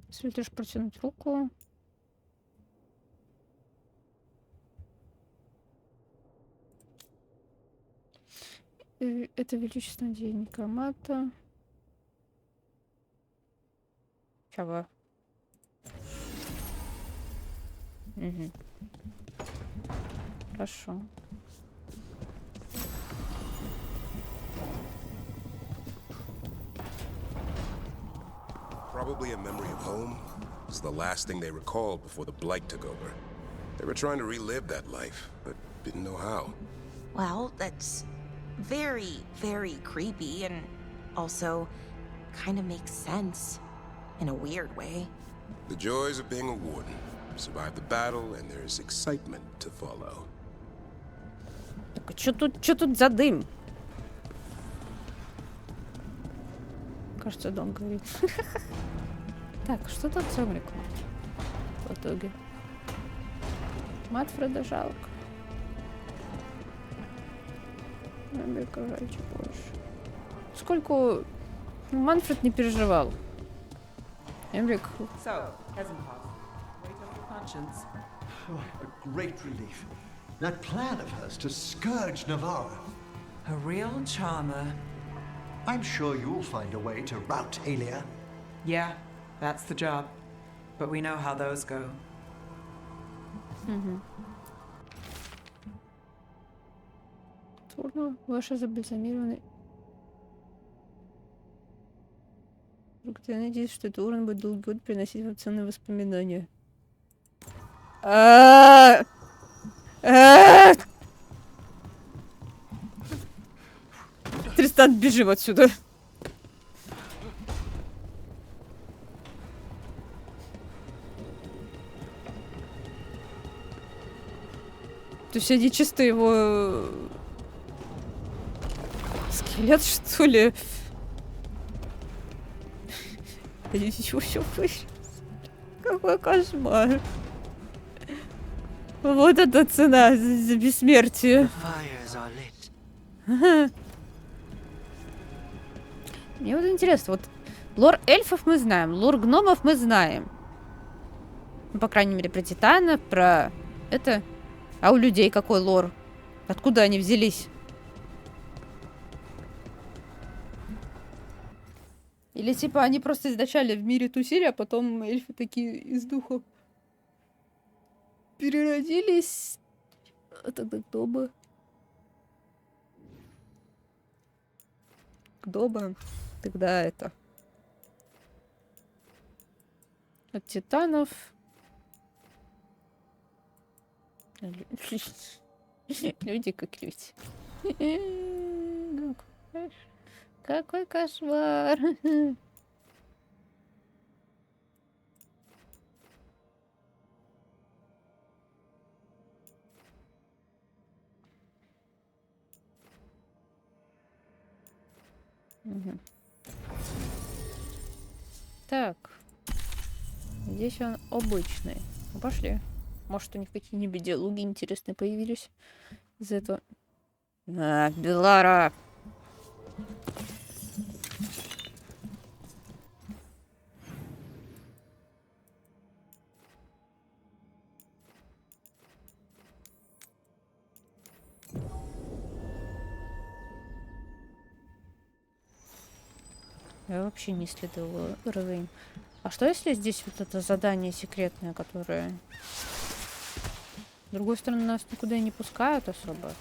A: Если лишь протянуть руку. Это величественное деяние некромата. Чего? Угу. Хорошо.
F: Probably a memory of home. It's the last thing they recalled before the Blight took over. They were trying to relive that life, but didn't know how.
N: Well, that's very, very creepy and also kind of makes sense in a weird way.
F: The joys of being a warden. Survive the battle, and there's excitement to follow.
A: Так, а что тут за дым? Кажется, дом горит. Так, что тут с Эммриком в итоге? Матфреда жалко. Эммрика жаль чуть больше. Сколько Манфред не переживал. Эммрик.
O: So, Hesenhoff, weight off your conscience.
B: Oh, a great relief. That plan of hers to scourge Navarra.
O: A real charmer.
B: I'm sure you'll find a way to rout Alia.
O: Yeah, that's the job. But we know how those go.
A: Трудно. Ваши забальзамированные. Я надеюсь, что этот урон будет долгий год приносить вам ценные воспоминания. Тристан, бежим отсюда. То есть они чисто его... Скелет, что ли? Какой кошмар. Вот это цена за бессмертие. Мне вот интересно, вот лор эльфов мы знаем, лор гномов мы знаем. Ну, по крайней мере, про титанов, про это... А у людей какой лор? Откуда они взялись? Или типа они просто изначально в мире тусили, а потом эльфы такие из духов переродились. А тогда кто бы? Кто бы? Тогда это... От титанов... Люди как люди. Какой кошмар. Так. Здесь он обычный. Ну, пошли. Может, у них какие-нибудь диалоги интересные появились из этого. Белара! Я вообще не следовала Рейн. А что если здесь вот это задание секретное, которое... С другой стороны, нас никуда и не пускают особо.